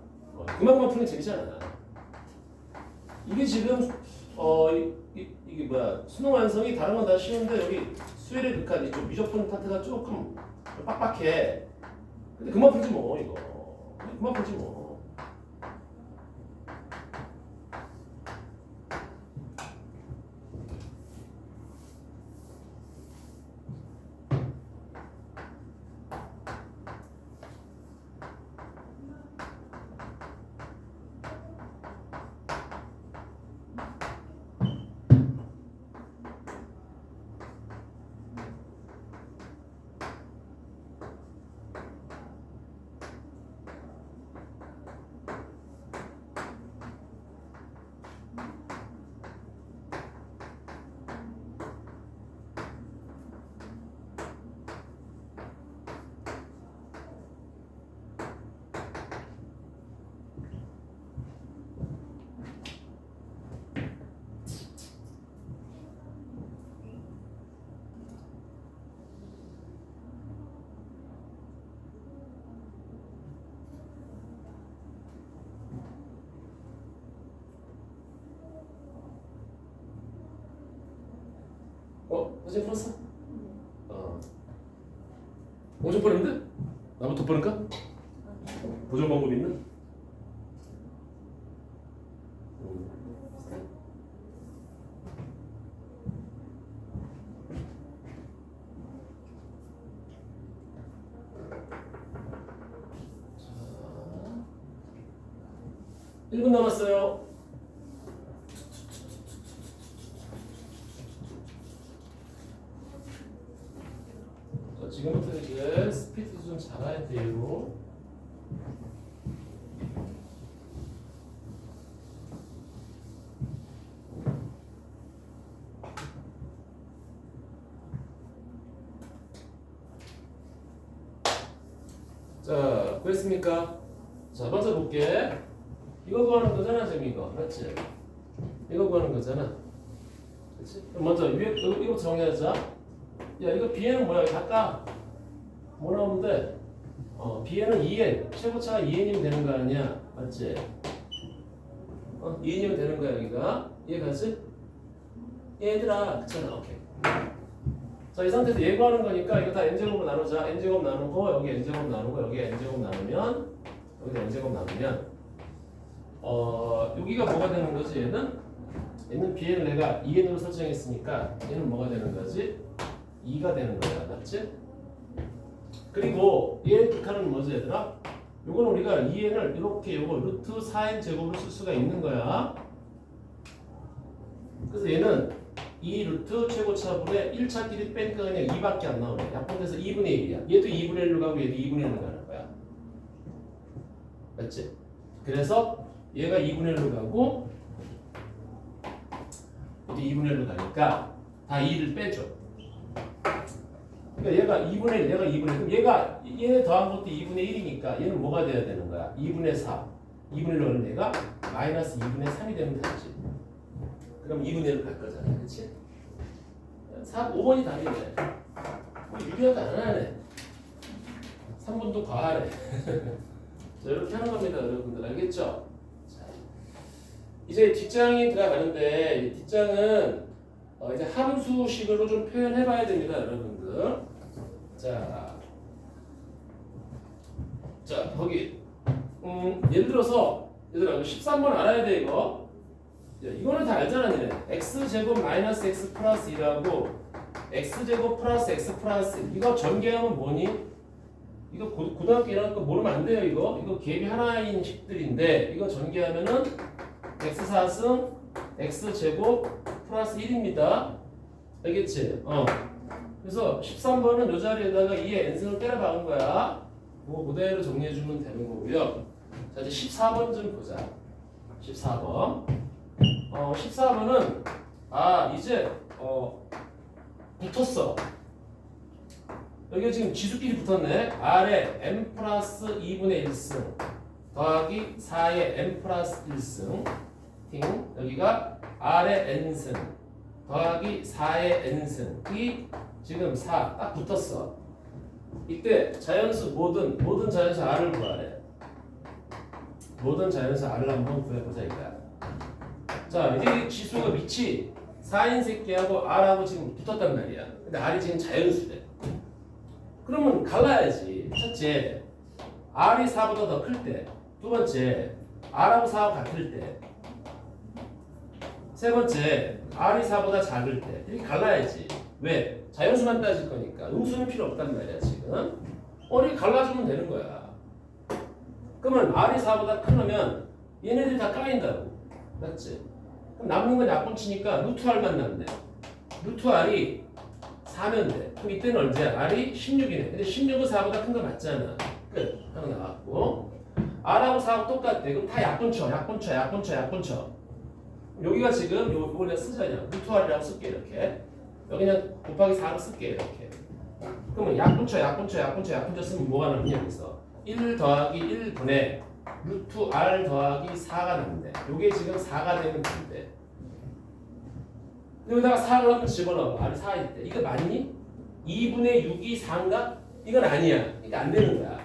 그만큼만 풀면 재밌잖아. 이게 지금 이게 뭐야 수능 완성이 다른 건 다 쉬운데 여기 수열의 극한 이쪽 미적분 파트가 조금 빡빡해. 근데 그만 풀지 뭐 이거. 그만 풀지 뭐. 어제 풀었어? 어제 풀었는데? 나부터 풀을까? 보존 방법 있나? 자, 1분 남았어요. 지금부터 이제 스피드 좀 잡아야 돼요. 요 자, 구했습니까? 자, 먼저 볼게. 이거 구하는 거잖아, 지금 이거. 맞지? 이거 구하는 거잖아. 그치? 그럼 먼저 위에, 이거 정리하자. 야, 이거 B에는 뭐야? 아까 뭐 나오면 돼? B에는 2n, 최고차가 2n이면 되는 거 아니야? 맞지? 2n이면 되는 거야, 여기가. 이해가지? 얘들아, 그렇잖아. 오케이. 자, 이 상태에서 예고하는 거니까 이거 다 n제곱으로 나누자. n제곱 나누고 여기 n제곱 나누고 여기 n제곱 나누면 여기도 n제곱 나누면 여기가 뭐가 되는 거지? 얘는 bn을 내가 2n으로 설정했으니까 얘는 뭐가 되는 거지? 2가 되는 거야. 맞지? 그리고 얘의 극한은 뭐지 얘들아? 요거는 우리가 2n을 이렇게 요거 루트 4n 제곱으로 쓸 수가 있는 거야. 그래서 얘는 2 루트 최고차분의 1차끼리 빼니까 그냥 2밖에 안 나오네. 약분돼서 2분의 1이야. 얘도 2분의 1로 가고 얘도 2분의 1로 가는 거야. 맞지? 그래서 얘가 2분의 1로 가고 얘도 2분의 1로 가니까 다 2를 빼줘. 그러니까 얘가 2분의 1, 얘가 2분의 1. 그럼 얘 더한 것도 2분의 1이니까 얘는 뭐가 돼야 되는 거야? 2분의 4. 2분의 1로 가는 얘가 마이너스 2분의 3이 되면 되지. 그럼 2분의 1로 갈 거잖아. 그치? 5번이 답이네. 우리 유리하도 안 하네. 3번도 과하네. 자, 이렇게 하는 겁니다. 여러분들. 알겠죠? 자, 이제 뒷장이 들어가는데, 이 뒷장은 이제 함수식으로 좀 표현해 봐야 됩니다. 여러분들. 자, 거기. 예를 들어서, 얘들아, 13번 알아야 돼, 이거. 이거는 다 알잖아, 니네. x제곱 마이너스 x 플러스 1하고 x제곱 플러스 x 플러스 1. 이거 전개하면 뭐니? 이거 고등학교 1학년 거 모르면 안 돼요, 이거. 이거 갭이 하나인 식들인데 이거 전개하면은 x4승 x제곱 플러스 1입니다. 알겠지? 그래서 13번은 이 자리에다가 2의 n승을 때려 박은 거야. 그거 그대로 정리해주면 되는 거고요. 자, 이제 14번 좀 보자. 14번. 14번은 이제 붙었어. 여기 지금 지수끼리 붙었네. R에 m 플러스 2분의 1승 더하기 4의 m 플러스 1승 여기가 R의 n승 더하기 4의 n승이 지금 4 딱 붙었어. 이때 자연수 모든 자연수 R을 구하래. 모든 자연수 R을 한번 구해보자 이거야. 자, 이제 지수가 밑이 4인 새끼하고 R하고 지금 붙었단 말이야. 근데 R이 지금 자연수래. 그러면 갈라야지. 첫째, R이 4보다 더 클 때. 두 번째, R하고 4하고 같을 때. 세 번째, R이 4보다 작을 때. 이렇게 갈라야지. 왜? 자연수만 따질 거니까. 음수는 필요 없단 말이야, 지금. 이렇게 갈라주면 되는 거야. 그러면 R이 4보다 크면 얘네들이 다 까인다고. 맞지? 그럼 남는 건 약분치니까 루트 R만 남네. 루트 R이 4면 돼. 그럼 이때는 언제야? R이 16이네. 근데 16은 4보다 큰 거 맞잖아. 끝. 하나 나왔고. R하고 4하고 똑같대. 그럼 다 약분쳐. 여기가 지금 요거 내가 쓰자냐. 루트 R이라고 쓸게 이렇게. 여기 그냥 곱하기 4로 쓸게 이렇게. 그러면 약분쳐 쓰면 뭐가 남냐 여기서. 1 더하기 1분의 루트 R 더하기 4가 남는데 요게 지금 4가 되면 된대. 여기다가 4를 한번 집어넣어. R이 4일 때 이거 맞니? 2분의 6이 4인가? 이건 아니야. 이거 안 되는 거야.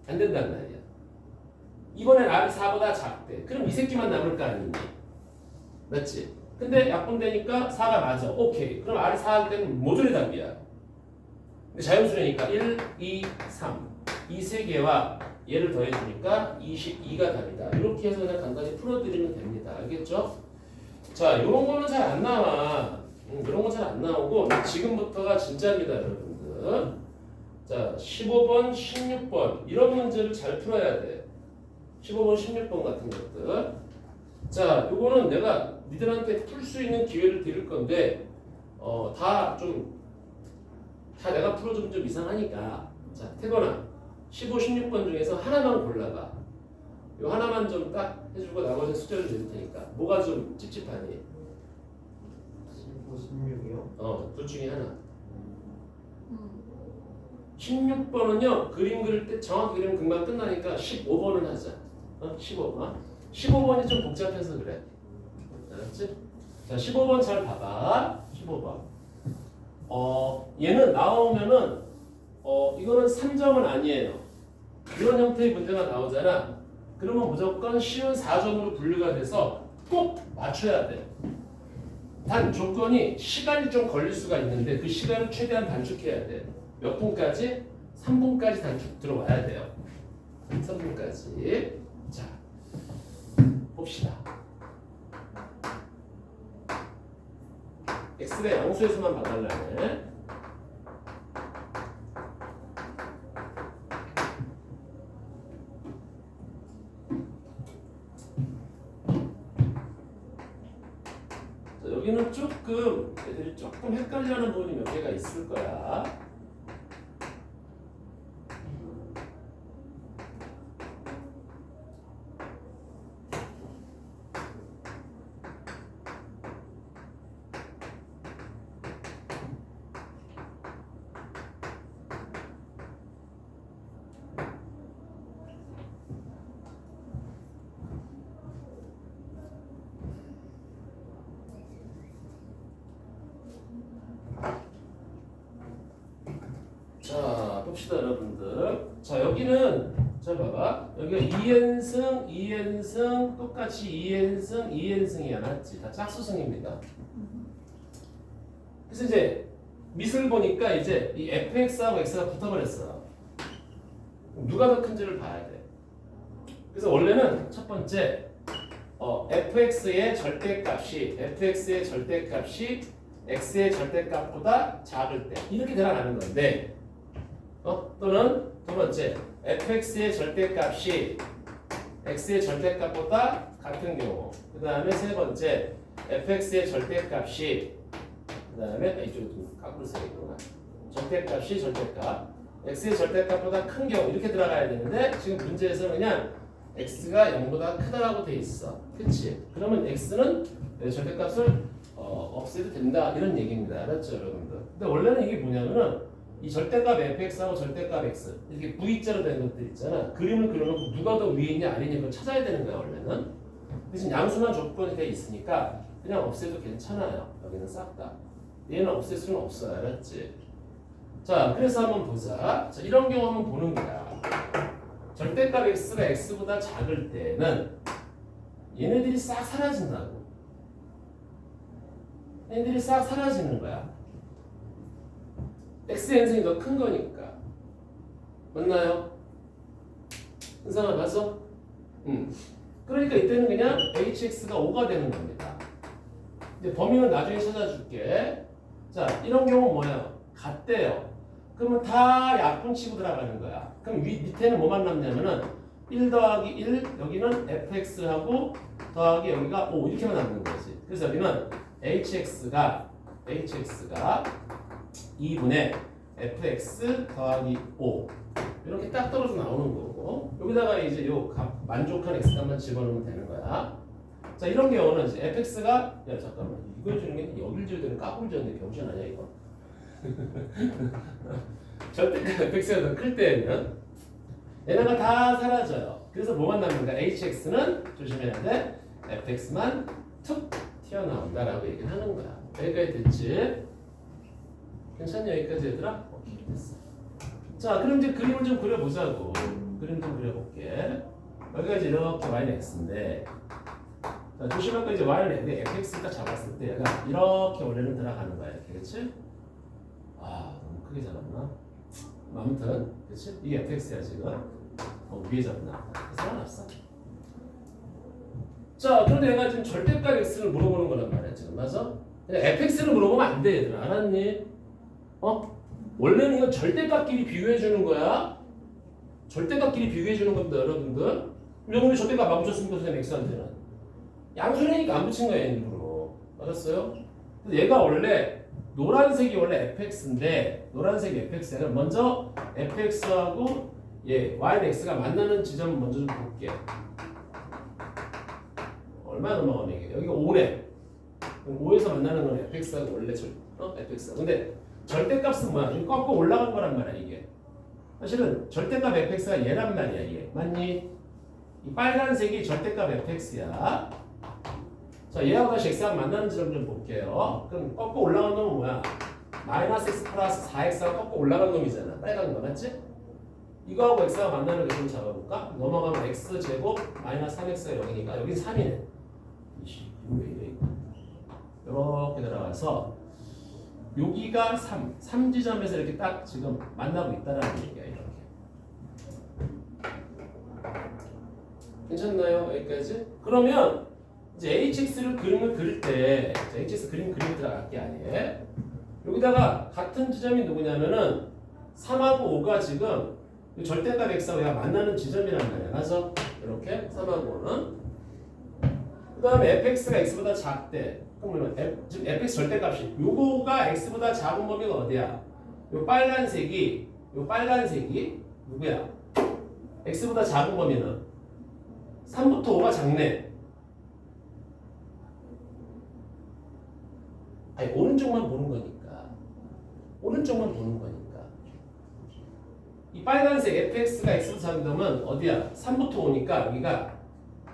안 된단 말이야. 이번엔 R이 4보다 작대. 그럼 이 새끼만 남을 거 아니니? 맞지? 근데 약분되니까 4가 맞아. 오케이. 그럼 R이 4 할 때는 모듈이 답이야. 근데 자연수니까 1, 2, 3 이 세 개와 얘를 더해주니까 22가 답이다. 이렇게 해서 그냥 간단히 풀어드리면 됩니다. 알겠죠? 자, 이런 거는 잘 안 나와. 이런 건 잘 안 나오고 지금부터가 진짜입니다, 여러분들. 자, 15번, 16번 이런 문제를 잘 풀어야 돼. 15번, 16번 같은 것들. 자, 요거는 내가 니들한테 풀 수 있는 기회를 드릴 건데 다 내가 풀어주면 좀 이상하니까. 자, 태건아 15, 16번 중에서 하나만 골라봐. 요 하나만 좀 딱 해주고 나머지 숫자를 줄 테니까 뭐가 좀 찝찝하니? 15, 16이요? 둘 중에 하나. 16번은요 그림 그릴 때 정확히 그리면 금방 끝나니까 15번은 하자. 15번. 15번이 좀 복잡해서 그래. 알았지? 자 15번 잘 봐봐. 15번. 얘는 나오면은 이거는 3점은 아니에요. 이런 형태의 문제가 나오잖아. 그러면 무조건 쉬운 4점으로 분류가 돼서 꼭 맞춰야 돼. 단 조건이 시간이 좀 걸릴 수가 있는데 그 시간을 최대한 단축해야 돼. 몇 분까지? 3분까지 단축 들어와야 돼요. 3분까지. 자, 봅시다. x가 양수에서만 봐달라네. 자, 여기는 조금 애들이 조금 헷갈려하는 부분이 몇 개가 있을 거야. 자, 봅시다, 여러분들. 자, 여기는, 자, 봐봐. 여기가 2n승, 2n승, 똑같이 2n승, 2n승이야. 맞지? 다 짝수승입니다. 그래서 이제, 밑을 보니까 이제 이 fx하고 x가 붙어버렸어. 누가 더 큰지를 봐야 돼. 그래서 원래는 첫 번째, fx의 절대값이 x의 절대값보다 작을 때 이렇게 드러나는 건데, 또는 두 번째 fx의 절대값이 x의 절대값보다 같은 경우, 그 다음에 세 번째 fx의 절대값이, 그 다음에 이쪽에 좀 까불 쓰겠구나. 절대값이 절대값 x의 절대값보다 큰 경우 이렇게 들어가야 되는데 지금 문제에서는 그냥 x가 0보다 크다라고 돼 있어. 그치? 그러면 x는 절대값을 없애도 된다 이런 얘기입니다. 알았죠 여러분들? 근데 원래는 이게 뭐냐면은 이 절대값 fx하고 절대값 x 이렇게 V자로 된 것들 있잖아. 그림을 그려놓고 누가 더 위에 있냐 아니냐 그걸 찾아야 되는 거야 원래는. 대신 양수나 조건이 돼 있으니까 그냥 없애도 괜찮아요. 여기는 싹 다. 얘는 없앨 수는 없어요. 알았지? 자 그래서 한번 보자. 자 이런 경우 한번 보는 거야. 절대값 x가 x보다 작을 때는 얘네들이 싹 사라진다고. 얘네들이 싹 사라지는 거야. x의 행성이 더 큰 거니까. 맞나요? 은상아 봤어? 그러니까 이때는 그냥 hx가 5가 되는 겁니다. 이제 범위는 나중에 찾아줄게. 자, 이런 경우 뭐야? 같대요. 그러면 다 약분치고 들어가는 거야. 그럼 밑에는 뭐만 남냐면은 1 더하기 1, 여기는 fx하고 더하기 여기가 5 이렇게만 남는 거지. 그래서 여기는 hx가 2분의 fx 더하기 5 이렇게 딱 떨어져 나오는 거고, 여기다가 이제 요 값 만족한 x값만 집어넣으면 되는 거야. 자 이런 경우는 이제 fx가 야 잠깐만 이거 해주는 게 여길 줘야 되는 까불 줬는데 병신 아니야 이거? 절대값 fx가 더 클 때는 얘네가 다 사라져요. 그래서 뭐만 남는가? hx는 조심해야 돼. fx만 툭 튀어나온다라고 얘기를 하는 거야. 여기까지 됐지? 괜찮니 여기까지 얘들아? 오케이 됐어. 자 그럼 이제 그림을 좀 그려보자고. 그림 좀 그려볼게. 여기가 이제 이렇게 y는 x인데, 자 조심할 거 이제 y는 fx가 잡았을 때 얘가 이렇게 원래는 들어가는 거야. 이렇게 그렇지? 아 너무 크게 잡았나? 아무튼 그렇지? 이게 fx야 지금. 위에 잡나? 상관없어. 자 그런데 얘가 지금 절대값 x를 물어보는 거란 말이야 지금. 맞아? 그냥 fx를 물어보면 안 돼 얘들아. 알았니? 원래는 이거 절대값끼리 비교해 주는 거야. 절대값끼리 비교해 주는 겁니다 여러분들. 여러분이 절대값 안 붙였으니까 선생님 x한테는 양수니까 안 붙인 거야 일부러. 알았어요? 얘가 원래 노란색이 원래 fx인데, 노란색이 fx는 먼저 fx하고 얘 y는 x가 만나는 지점 먼저 좀 볼게. 얼마 넘어가면 이게 여기가 5네. 5에서 만나는 건 fx가 원래 fx가. 근데 절대값은 뭐야? 여기 꺾고 올라간 거란 말이야 이게. 사실은 절대값 fx가 얘란 말이야 이게. 맞니? 이 빨간색이 절대값 fx야. 자, 얘하고 다시 x하고 만나는 지점 좀 볼게요. 그럼 꺾고 올라간 놈은 뭐야? 마이너스 x 플러스 4x가 꺾고 올라간 놈이잖아. 빨간 거 맞지? 이거하고 x가 만나는 거 좀 잡아볼까? 넘어가면 x제곱 마이너스 3x가 여기니까 여긴 3이네. 왜 이래 이거. 이렇게 들어가서 여기가 3지점에서 이렇게 딱 지금 만나고 있다라는 얘기야. 이렇게. 괜찮나요? 여기까지? 그러면 이제 hx를 그림을 그릴 때 hx 그림 그리고 들어갈게 아니에요? 여기다가 같은 지점이 누구냐면은 3하고 5가 지금 절대값 x하고 얘가 만나는 지점이란 말이야. 맞아? 이렇게 3하고 5는 그 다음에 fx가 x보다 작대. 그러면 지금 fx 절대값이 요거가 x보다 작은 범위가 어디야? 요 빨간색이 누구야? x보다 작은 범위는 3부터 5가 작네. 아니 오른쪽만 보는 거니까. 오른쪽만 보는 거니까. 이 빨간색 fx가 x보다 작은 놈은 어디야? 3부터 5니까 여기가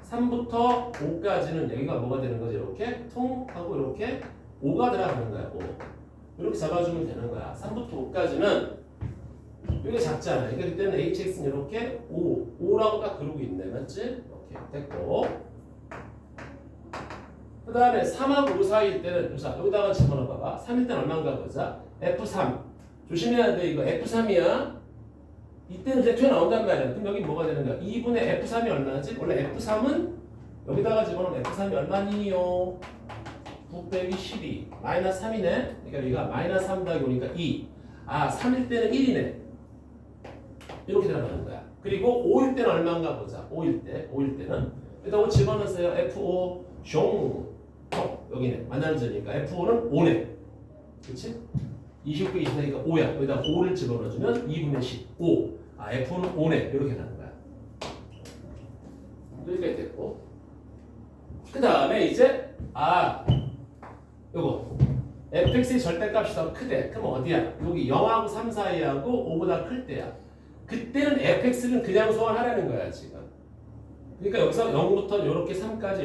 3부터 5까지는 여기가 뭐가 되는 거지? 이렇게 통 하고 이렇게 5가 들어가는 거야. 5. 이렇게 잡아주면 되는 거야. 3부터 5까지는 여기가 작잖아. 그러니까 그때는 hx는 이렇게 5라고 딱 그러고 있네. 맞지? 이렇게 됐고. 그 다음에 3하고 5 사이일 때는 여기다가 집어넣어 봐봐. 3일 때는 얼마인가 보자. F3. 조심해야 돼. 이거 F3이야. 이때는 이제 튀어나온단 말이야. 그럼 여기 뭐가 되는 거야? 2분의 F3이 얼마지? 원래 F3은 여기다가 집어넣으면 F3이 얼마니요? 9 빼기 12. 마이너스 3이네. 그러니까 여기가 마이너스 3 더하기 오니까 2. 아, 3일 때는 1이네. 이렇게 들어가는 거야. 그리고 5일 때는 얼마인가 보자. 5일 때는 여기다가 집어넣었어요. F5 숑. 여기네. 만나는 점이니까 F5는 5네. 그치? 29, 24니까 5야. 여기다 5를 집어넣어주면 2분의 15. 아, F는 5네. 이렇게 나는 거야. 여기까지 됐고. 그 다음에 이제, 요거. fx의 절대값이 더 크대. 그럼 어디야? 여기 0하고 3 사이하고 5보다 클 때야. 그때는 fx는 그냥 소환하라는 거야, 지금. 그러니까 여기서 0부터 이렇게 3까지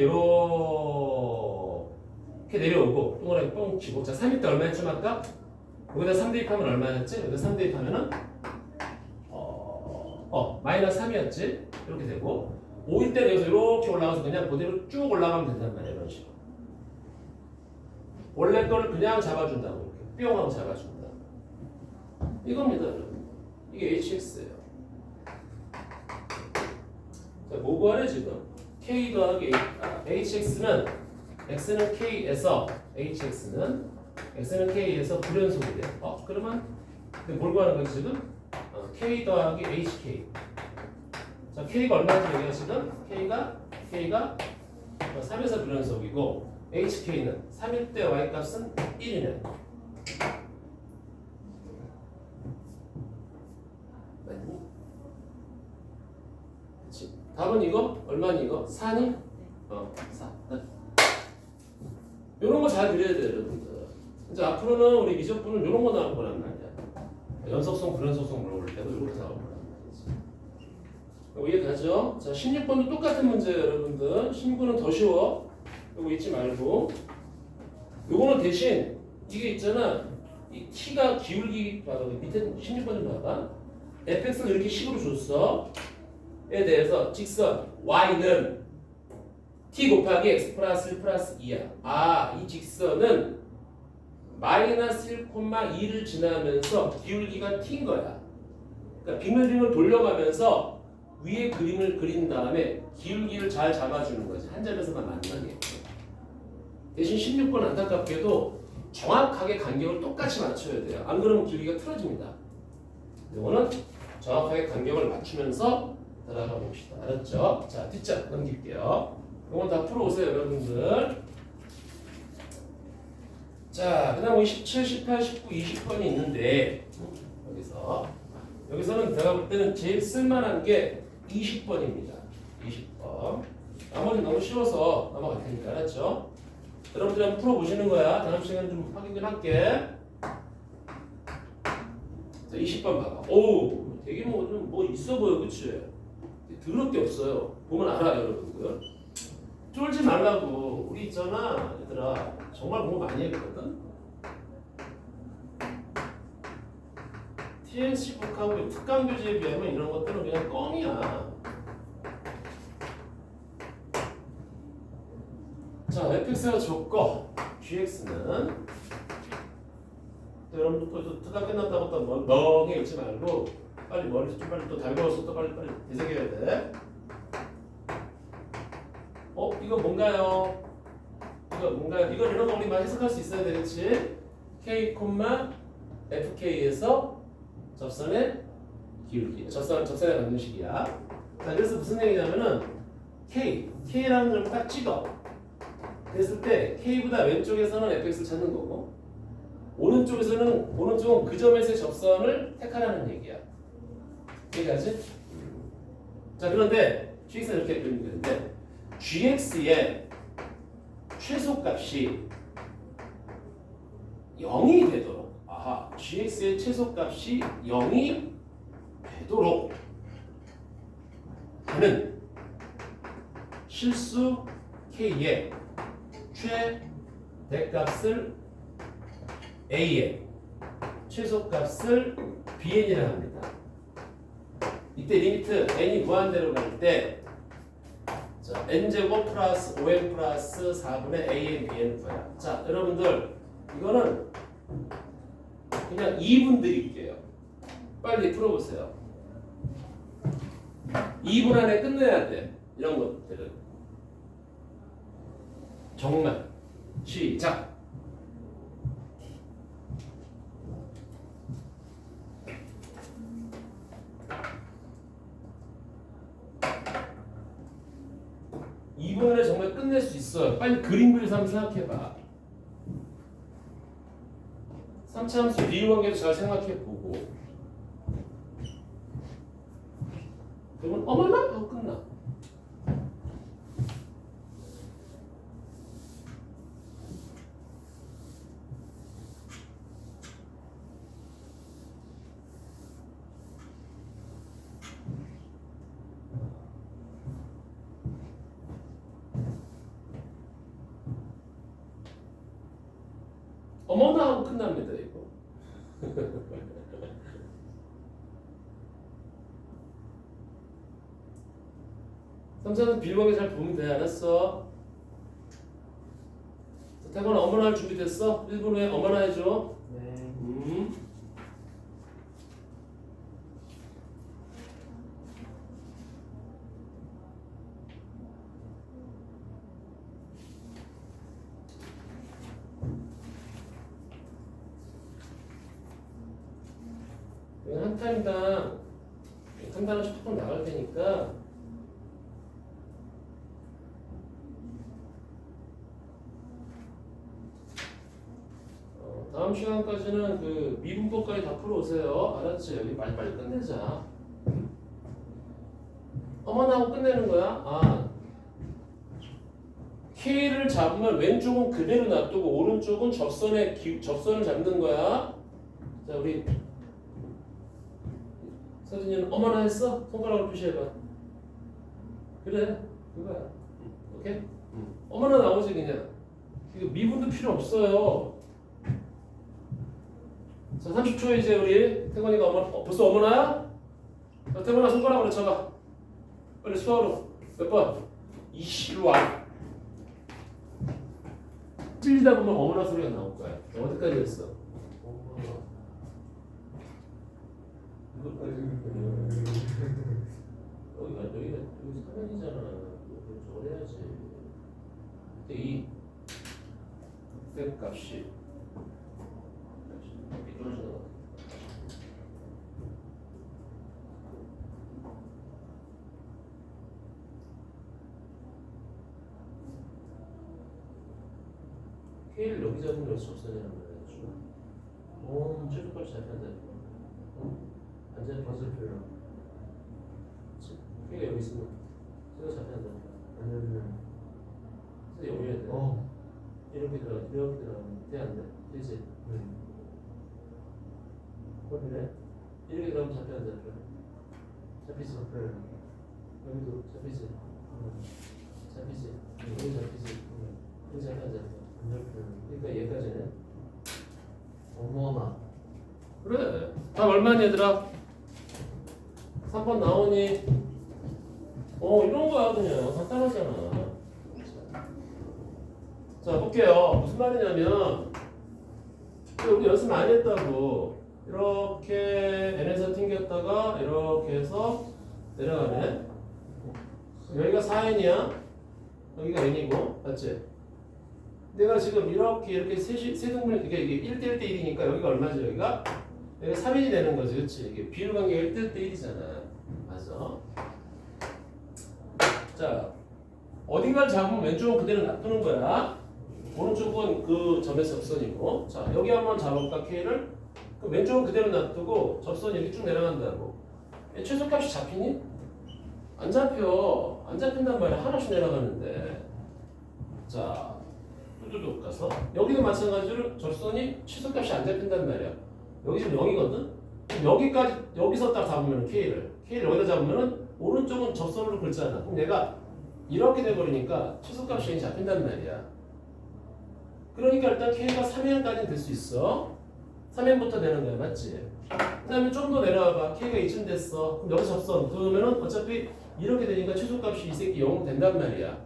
이렇게 내려오고, 동그라미 뻥 치고. 자, 3일 때 얼마였죠, 아까? 여기다 3 대입하면 얼마였지? 여기다 3 대입하면은 마이너스 3이었지? 이렇게 되고 5일 때 여기서 이렇게 올라가서 그냥 그대로 쭉 올라가면 된단 말이야. 이런 식으로 원래 거를 그냥 잡아준다고 이렇게 뿅 하고 잡아준다. 이겁니다. 이게 hx예요. 자, 뭐 구하래 지금? k 더하기 hx는 x는 k에서 x는 k에서 불연속이 돼. 그러면 뭘 구하는 거지 지금? k 더하기 hk. 자, k가 얼마인지 얘기하시던 k가 3에서 불연속이고 hk는 3일 때 y 값은 1이네. 맞니? 그치? 답은 이거? 얼마니 이거? 4니? 4. 이런 거 잘 그려야 돼요, 여러분들. 이제 앞으로는 우리 미적분은 이런 거 나올 거란 말이야. 연속성, 불연속성 물어볼 때도 이런 거 나올 거란 말이지. 이해가죠? 자, 16번도 똑같은 문제예요, 여러분들. 16번은 더 쉬워. 이거 잊지 말고. 요거는 대신 이게 있잖아. 이 t가 기울기 봐봐. 밑에 16번 좀 봐봐. fx를 이렇게 식으로 줬어. 에 대해서 직선 y는 t 곱하기 x 플러스 1 플러스 2야. 이 직선은 마이너스 1,2를 지나면서 기울기가 t인 거야. 그러니까 빙글빙글 돌려가면서 위에 그림을 그린 다음에 기울기를 잘 잡아주는 거지. 한 점에서만 만나게. 대신 16번 안타깝게도 정확하게 간격을 똑같이 맞춰야 돼요. 안 그러면 기울기가 틀어집니다. 이거는 정확하게 간격을 맞추면서 들어가 봅시다. 알았죠? 자, 뒷장 넘길게요. 이건 다 풀어오세요, 여러분들. 자, 그 다음 17, 18, 19, 20번이 있는데 여기서 여기서는 내가 볼 때는 제일 쓸만한 게 20번입니다. 20번. 나머지 너무 쉬워서 넘어갈 테니까 알았죠? 여러분들 한번 풀어보시는 거야. 다음 시간에 좀 확인 좀 할게. 자, 20번 봐봐. 오, 되게 뭐 있어 보여, 그치? 더럽게 없어요. 보면 알아요, 여러분들. 쫄지 말라고. 우리 있잖아, 얘들아. 정말 공부 많이 했거든? TNC 북하고 특강 교재에 비하면 이런 것들은 그냥 껌이야. 자, fx가 줬고 gx는 여러분들 또 특강 끝났다고 또 멍해 있지 말고 빨리 머리 좀 빨리 또 달궈서 또 빨리 되새겨야 돼. 이거 뭔가요? 이거 뭔가요? 이거 이런 거 우리 많이 해석할 수 있어야 되겠지? k, fk에서 접선의 기울기, 접선의 방정식이야. 자, 그래서 무슨 얘기냐면은 k라는 걸 딱 찍어. 그랬을 때 k보다 왼쪽에서는 fx를 찾는 거고, 오른쪽은 그 점에서의 접선을 택하라는 얘기야. 이해가지? 자, 그런데 gx는 이렇게 그리면 되는데 gx의 최소값이 0이 되도록, gx의 최소값이 0이 되도록 하는 실수 k의 최대값을 a의 최소값을 bn이라고 합니다. 이때 리미트 n이 무한대로 갈 때 n제곱 플러스 5n 플러스 4분의 an, bn 거야. 자, 여러분들 이거는 그냥 2분 드릴게요. 빨리 풀어보세요. 2분 안에 끝내야 돼. 이런 것들은. 정말. 시작. 이분 안에 정말 끝낼 수 있어요. 빨리 그림 그려서 한번 생각해봐. 3차 함수 비율 관계도 잘 생각해보고, 그러면 어머나? 하고 끝나. 어머나 하고 끝납니다, 이거. 삼사는 비밀관계 잘 보면 돼. 알았어? 태권아, 어머나 할 준비됐어? 1분 후에 어머나 해줘. 네. 한 타임당 한 단어씩 톡톡 나갈 테니까 다음 시간까지는 그 미분법까지 다 풀어오세요. 알았지? 여기 빨리빨리 끝내자. 어머나 하고 끝내는 거야. K를 잡으면 왼쪽은 그대로 놔두고 오른쪽은 접선을 잡는 거야. 자, 우리 서진이는 어머나 했어? 손가락으로 표시해봐. 그래, 그거야. 오케이? 어머나 나오지 그냥. 이거 미분도 필요 없어요. 자, 30초 이제 우리 태권이가 벌써 어머나야? 자, 태권아 손가락으로 쳐봐. 빨리 수화로. 몇 번? 이리로 와. 찔리다 보면 어머나 소리가 나올 거야. 어디까지 했어? 여기가 사면이잖아. 저걸 해야지. 근데 이 값이 떨어지는 거. K를 여기 잡으면 여기서 없어지는 거야. 최소값이 잘 된다. 안 완전 버스표요. K가 여기 있으면 세로 잡혀야 된다. 아니면 그래서 여기 해야 돼. 이렇게 들어가면 돼, 안 돼? 되지? 그래? 이렇게 들어가면 잡혀, 안 잡혀? 잡히지? 여기도 잡히지? 잡히지? 여기 잡히지? 여기 잡혀, 안 잡혀? 그러니까 얘까지는. 어머나. 그래. 답 얼마니, 얘들아? 3번 나오니? 이런 거야, 그냥. 간단하잖아. 자, 볼게요. 무슨 말이냐면, 우리 연습 많이 했다고. 이렇게 n에서 튕겼다가, 이렇게 해서 내려가네. 여기가 4n이야. 여기가 n이고, 맞지? 내가 지금 이렇게 세 등분, 이게 1대 1대 1이니까 여기가 얼마지, 여기가? 여기가 3n이 되는 거지, 그치? 이게 비율 관계가 1대 1대 1이잖아. 맞아. 자, 어딘가를 잡으면 왼쪽은 그대로 놔두는 거야. 오른쪽은 그 점의 접선이고. 자, 여기 한번 잡아볼까, K를? 그 왼쪽은 그대로 놔두고 접선이 이렇게 쭉 내려간다고. 최소값이 잡히니? 안 잡혀. 안 잡힌단 말이야. 하나씩 내려가는데. 자, 뚜두둑 가서. 여기도 마찬가지로 접선이 최소값이 안 잡힌단 말이야. 여기 지금 0이거든? 여기까지, 여기서 딱 잡으면 K를 여기다 잡으면은 오른쪽은 접선으로 긁잖아. 그럼 얘가 이렇게 돼버리니까 최소값이 잡힌단 말이야. 그러니까 일단 K가 3n까지는 될 수 있어. 3n부터 되는 거야, 맞지? 그 다음에 좀 더 내려와봐. K가 이쯤 됐어. 그럼 여기 접선. 그러면은 어차피 이렇게 되니까 최소값이 이 새끼 0 된단 말이야.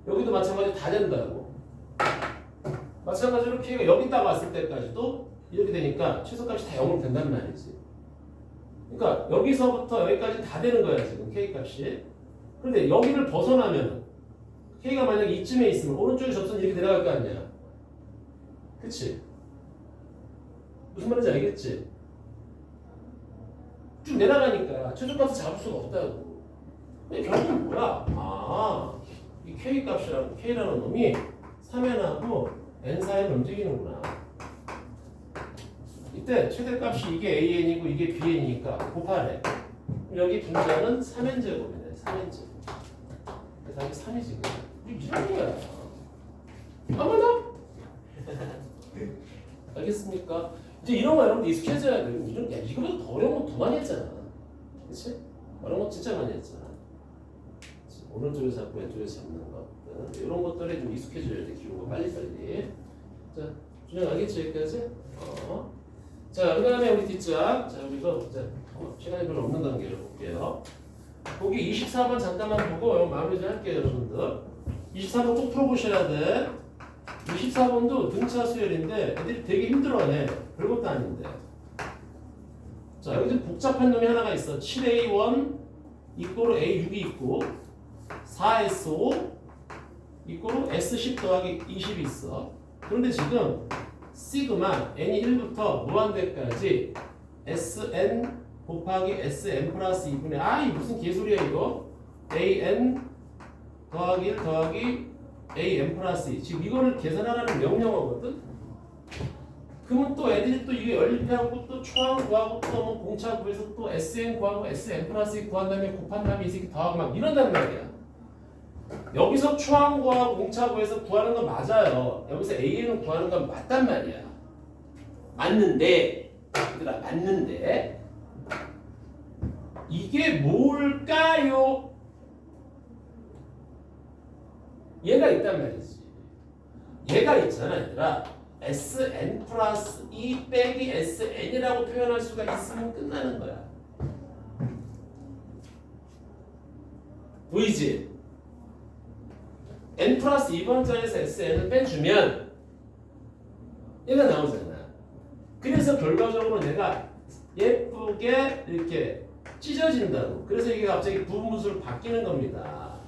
여기도 마찬가지로 다 된다고. 마찬가지로 K가 여기 딱 왔을 때까지도 이렇게 되니까 최소값이 다 0으로 된단 말이지. 그러니까 여기서부터 여기까지 다 되는 거야, 지금 K값이. 그런데 여기를 벗어나면 K가 만약에 이쯤에 있으면 오른쪽에 접선이 이렇게 내려갈 거 아니야. 그치? 무슨 말인지 알겠지? 쭉 내려가니까 최소값을 잡을 수가 없다고. 근데 결국은 뭐야? 이 K라는 놈이 3n하고 n 사이를 움직이는구나. 이때 최대값이 이게 an이고 이게 bn이니까 곱하래. 여기 분자는 3n제곱이네. 3n제곱. 답이 3이지. 이런 거야. 아무나? 알겠습니까? 이제 이런 거 여러분들 익숙해져야 돼. 이거보다 더 어려운 거 더 많이 했잖아. 그치? 어려운 거 진짜 많이 했잖아. 오른쪽에서 잡고 왼쪽에서 잡는 것들. 이런 것들에 좀 익숙해져야 돼. 기호가 빨리빨리. 자, 준영 알겠지? 여기까지? 자, 그 다음에 우리 뒷장. 자, 여기서 이제 시간이 별로 없는 관계를 볼게요. 보기 24번 잠깐만 보고 마무리 좀 할게요, 여러분들. 24번 꼭 풀어보셔야 돼. 24번도 등차 수열인데 애들이 되게 힘들어해. 별것도 아닌데. 자, 여기 좀 복잡한 놈이 하나가 있어. 7A1 이꼬르 A6이 있고 4S5 이꼬르 S10 더하기 20이 있어. 그런데 지금 시그마 n이 1부터 무한대까지 Sn 곱하기 Sn 플러스 2분의 이 무슨 개소리야 이거? AN 더하기 1 더하기 AN 플러스 2 지금 이거를 계산하라는 명령어거든? 그러면 또 애들이 또 이게 연립하고 또 초항 구하고 또 뭐 공차 구해서 또 SN 구하고 SN 플러스 2 구한 다음에 곱한 다음에 이 새끼 더하고 막 이런단 말이야. 여기서 초항 구하고 공차 구해서 구하는 건 맞아요. 여기서 AN을 구하는 건 맞단 말이야. 맞는데 얘들아 맞는데 이게 뭘까요? 얘가 있단 말이지. 얘가 있잖아 얘들아. Sn 플러스 2 빼기 Sn이라고 표현할 수가 있으면 끝나는 거야. 보이지? n 플러스 2번 장에서 Sn을 빼주면 얘가 나오잖아. 그래서 결과적으로 내가 예쁘게 이렇게 찢어진다고. 그래서 이게 갑자기 부분분수로 바뀌는 겁니다.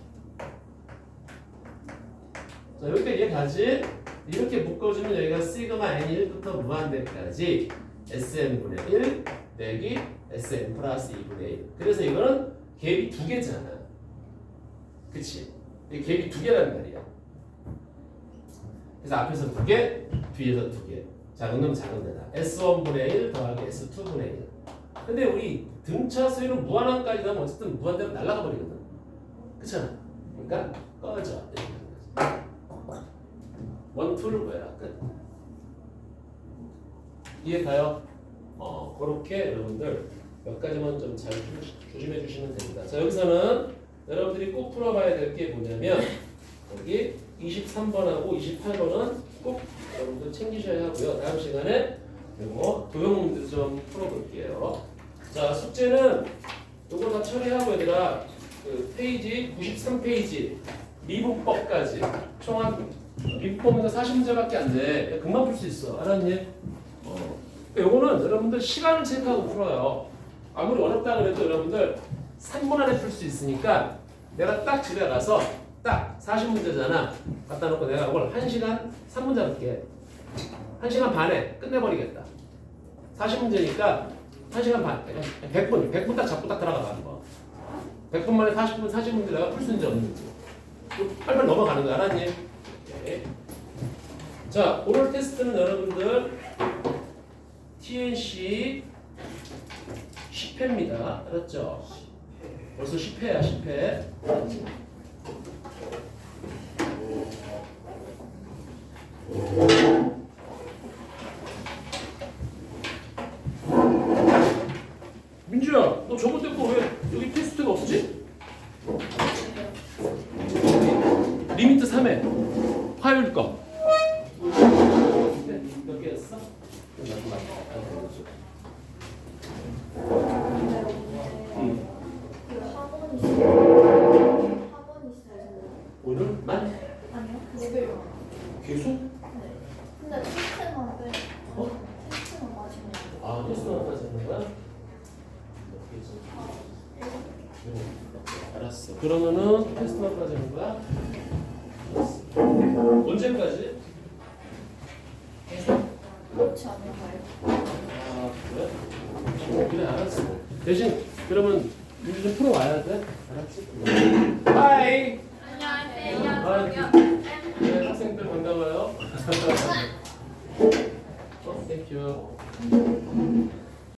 자, 여기까지 이해가지? 이렇게 묶어주면 여기가 시그마 n이 1부터 무한대까지 Sn분의 1 빼기 Sn 플러스 2분의 1. 그래서 이거는 갭이 두 개잖아. 그치? 이 갭이 두 개란 말이야. 그래서 앞에서 두 개, 뒤에서 두 개. 작은 놈 작은 데다. S1분의 1 더하기 S2분의 1. 근데 우리 등차 수위는 무한항까지 가면 어쨌든 무한대로 날아가 버리거든. 그렇잖아. 그러니까 꺼져. 원툴 뭐야? 끝. 이해 가요? 그렇게 여러분들 몇 가지만 좀 잘 조심해 주시면 됩니다. 자, 여기서는 여러분들이 꼭 풀어봐야 될 게 뭐냐면 여기 23번하고 28번은 꼭 여러분들 챙기셔야 하고요. 다음 시간에 이거 도형 문제 좀 풀어볼게요. 자, 숙제는 이거 다 처리하고 얘들아 그 페이지 93페이지 미분법까지 총합 미분법에서 40문제밖에 안 돼. 금방 풀 수 있어. 알았니? 요거는 여러분들 시간을 체크하고 풀어요. 아무리 어렵다 그래도 여러분들 3분 안에 풀 수 있으니까 내가 딱 집에 가서 딱 40문제잖아. 갖다 놓고 내가 이걸 1시간 3분 잡을게. 1시간 반에 끝내버리겠다. 40문제니까 1시간 반, 100분 딱 잡고 딱 들어가 가는 거. 100분 만에 40문제 내가 풀 수 있는지 없는지. 빨리빨리 넘어가는 거 알았니? 네. 자, 오늘 테스트는 여러분들 TNC 10회입니다. 알았죠? 벌써 10회야, 10회. 민주야, 너 저번 때 거 왜 여기 테스트가 없지? 리미트 3회 화요일 거. 몇 개였어? 그 학원 있어요. 오늘만? 아니요, 그거요. 계속? 네. 근데 테스트만 빼. 테스트만 마시면 돼요. 아, 테스트만 하는 거야? 알았어. 그러면은 테스트만 하는 거야? 알았어. 언제까지? 그렇지 않을까요? 아, 그래? 그래, 알았어. 대신 그러면 민주 좀 풀어와야 돼. 알았지? 하이. 안녕하세요. 네, 학생들 반가워요. 땡큐.